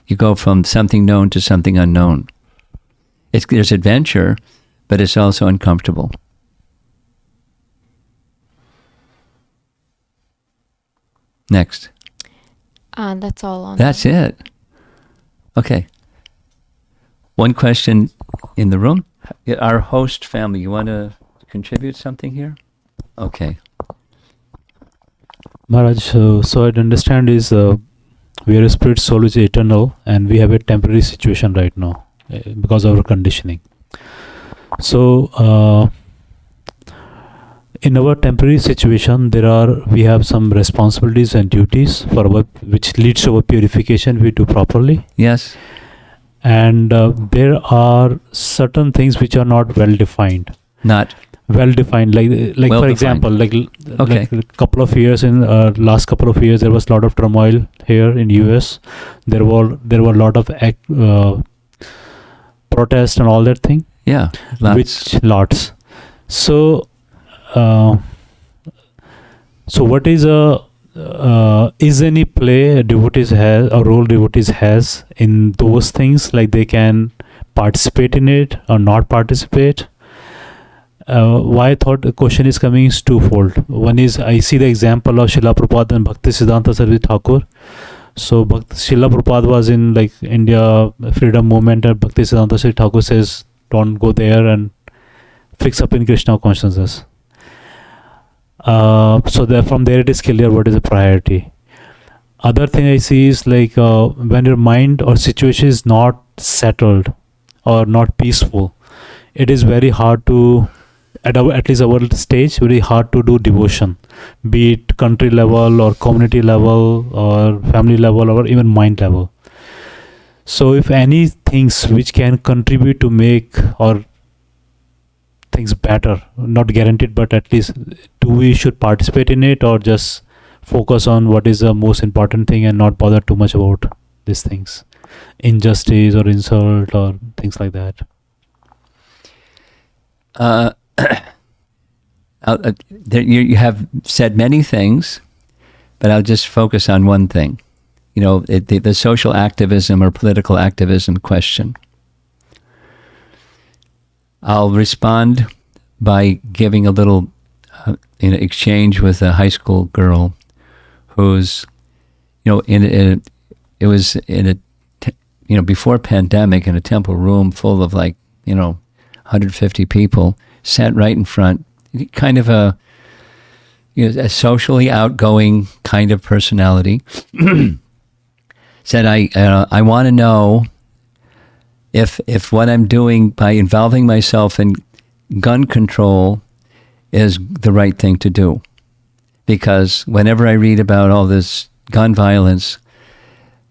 [SPEAKER 1] You go from something known to something unknown. There's adventure, but it's also uncomfortable. Next.
[SPEAKER 5] That's all on
[SPEAKER 1] That's
[SPEAKER 5] that.
[SPEAKER 1] it. Okay. One question in the room. Our host family, you want to contribute something here? Okay.
[SPEAKER 6] Maharaj, so I'd understand is we are a spirit, soul is eternal, and we have a temporary situation right now because of our conditioning. So in our temporary situation, we have some responsibilities and duties for which leads to our purification. We do properly.
[SPEAKER 1] Yes.
[SPEAKER 6] And there are certain things which are not well defined.
[SPEAKER 1] Not
[SPEAKER 6] Well defined, like
[SPEAKER 1] Well
[SPEAKER 6] for
[SPEAKER 1] defined.
[SPEAKER 6] example, like
[SPEAKER 1] Okay.
[SPEAKER 6] a couple of years last couple of years, there was a lot of turmoil here in US. There were a lot of protest and all that thing.
[SPEAKER 1] Yeah.
[SPEAKER 6] Lots. So what is any play a devotees has, a role devotees has in those things, like they can participate in it or not participate? Why I thought the question is coming is twofold. One is I see the example of Srila Prabhupada and Bhakti Siddhanta Saraswati Thakur. So Srila Prabhupada was in like India freedom movement, and Bhakti Siddhanta Saraswati Thakur says don't go there and fix up in Krishna consciousness. So from there it is clear what is the priority. Other thing I see is like when your mind or situation is not settled or not peaceful, it is very hard to, at least our stage, very hard to do devotion, be it country level or community level or family level or even mind level. So if any things which can contribute to make or things better, not guaranteed, but at least we should participate in it, or just focus on what is the most important thing and not bother too much about these things, injustice or insult or things like that.
[SPEAKER 1] you have said many things, but I'll just focus on one thing. You know, the social activism or political activism question. I'll respond by giving a little exchange with a high school girl who's, you know, it was in a before pandemic, in a temple room full of 150 people, sat right in front, kind of a socially outgoing kind of personality. Said, I want to know if what I'm doing by involving myself in gun control is the right thing to do. Because whenever I read about all this gun violence,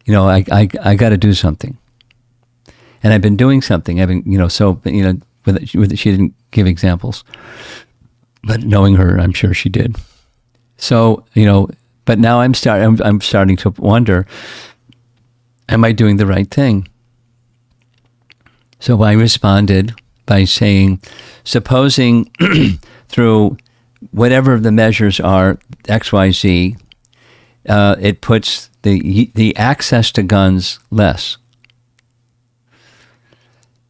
[SPEAKER 1] I got to do something. And I've been doing something. She didn't give examples, but knowing her, I'm sure she did. So, but now I'm starting to wonder, am I doing the right thing? So I responded by saying, supposing through whatever the measures are, X, Y, Z, it puts the access to guns less.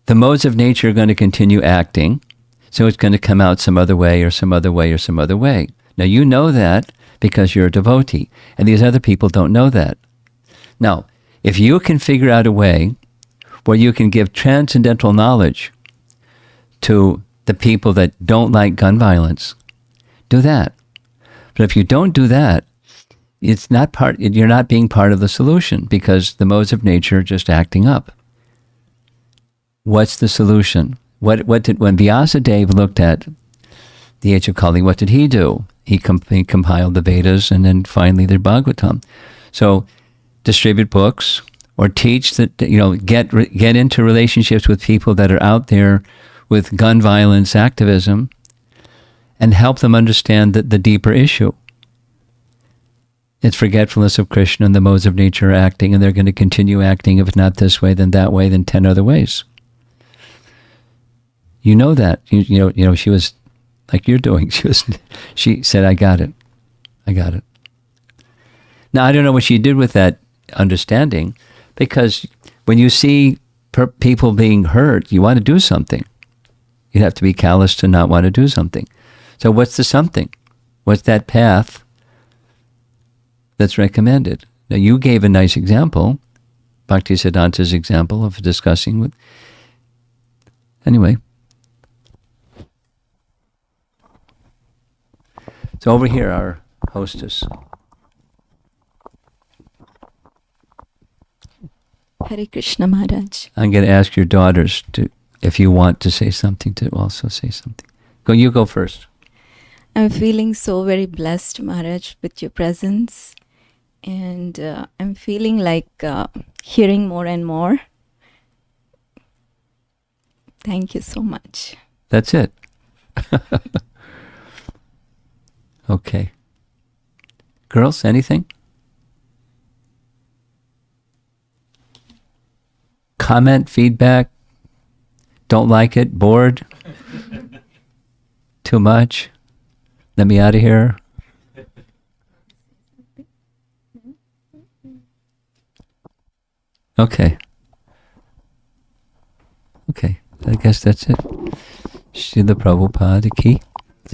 [SPEAKER 1] The modes of nature are going to continue acting, so it's going to come out some other way or some other way or some other way. Now, you know that because you're a devotee, and these other people don't know that. Now, if you can figure out a way where you can give transcendental knowledge to the people that don't like gun violence, do that. But if you don't do that, you're not being part of the solution, because the modes of nature are just acting up. What's the solution? When Vyasadeva looked at the Age of Kali, what did he do? He compiled the Vedas and then finally the Bhagavatam. So distribute books or teach that, get into relationships with people that are out there with gun violence activism and help them understand the deeper issue. It's forgetfulness of Krishna, and the modes of nature are acting, and they're going to continue acting, if not this way, then that way, then 10 other ways. You know that. She was like you're doing. She said, I got it. Now, I don't know what she did with that understanding, because when you see people being hurt, you want to do something. You have to be callous to not want to do something. So what's the something? What's that path that's recommended? Now, you gave a nice example, Bhaktisiddhanta's example of discussing with... Anyway. So over here, our hostess.
[SPEAKER 7] Hare Krishna Maharaj.
[SPEAKER 1] I'm going to ask your daughters if you want to say something, to also say something. You go first.
[SPEAKER 7] I'm feeling so very blessed, Maharaj, with your presence. And I'm feeling like hearing more and more. Thank you so much.
[SPEAKER 1] That's it. Okay. Girls, anything? Comment, feedback? Don't like it? Bored? Too much? Let me out of here? Okay. I guess that's it. Srila Prabhupada ki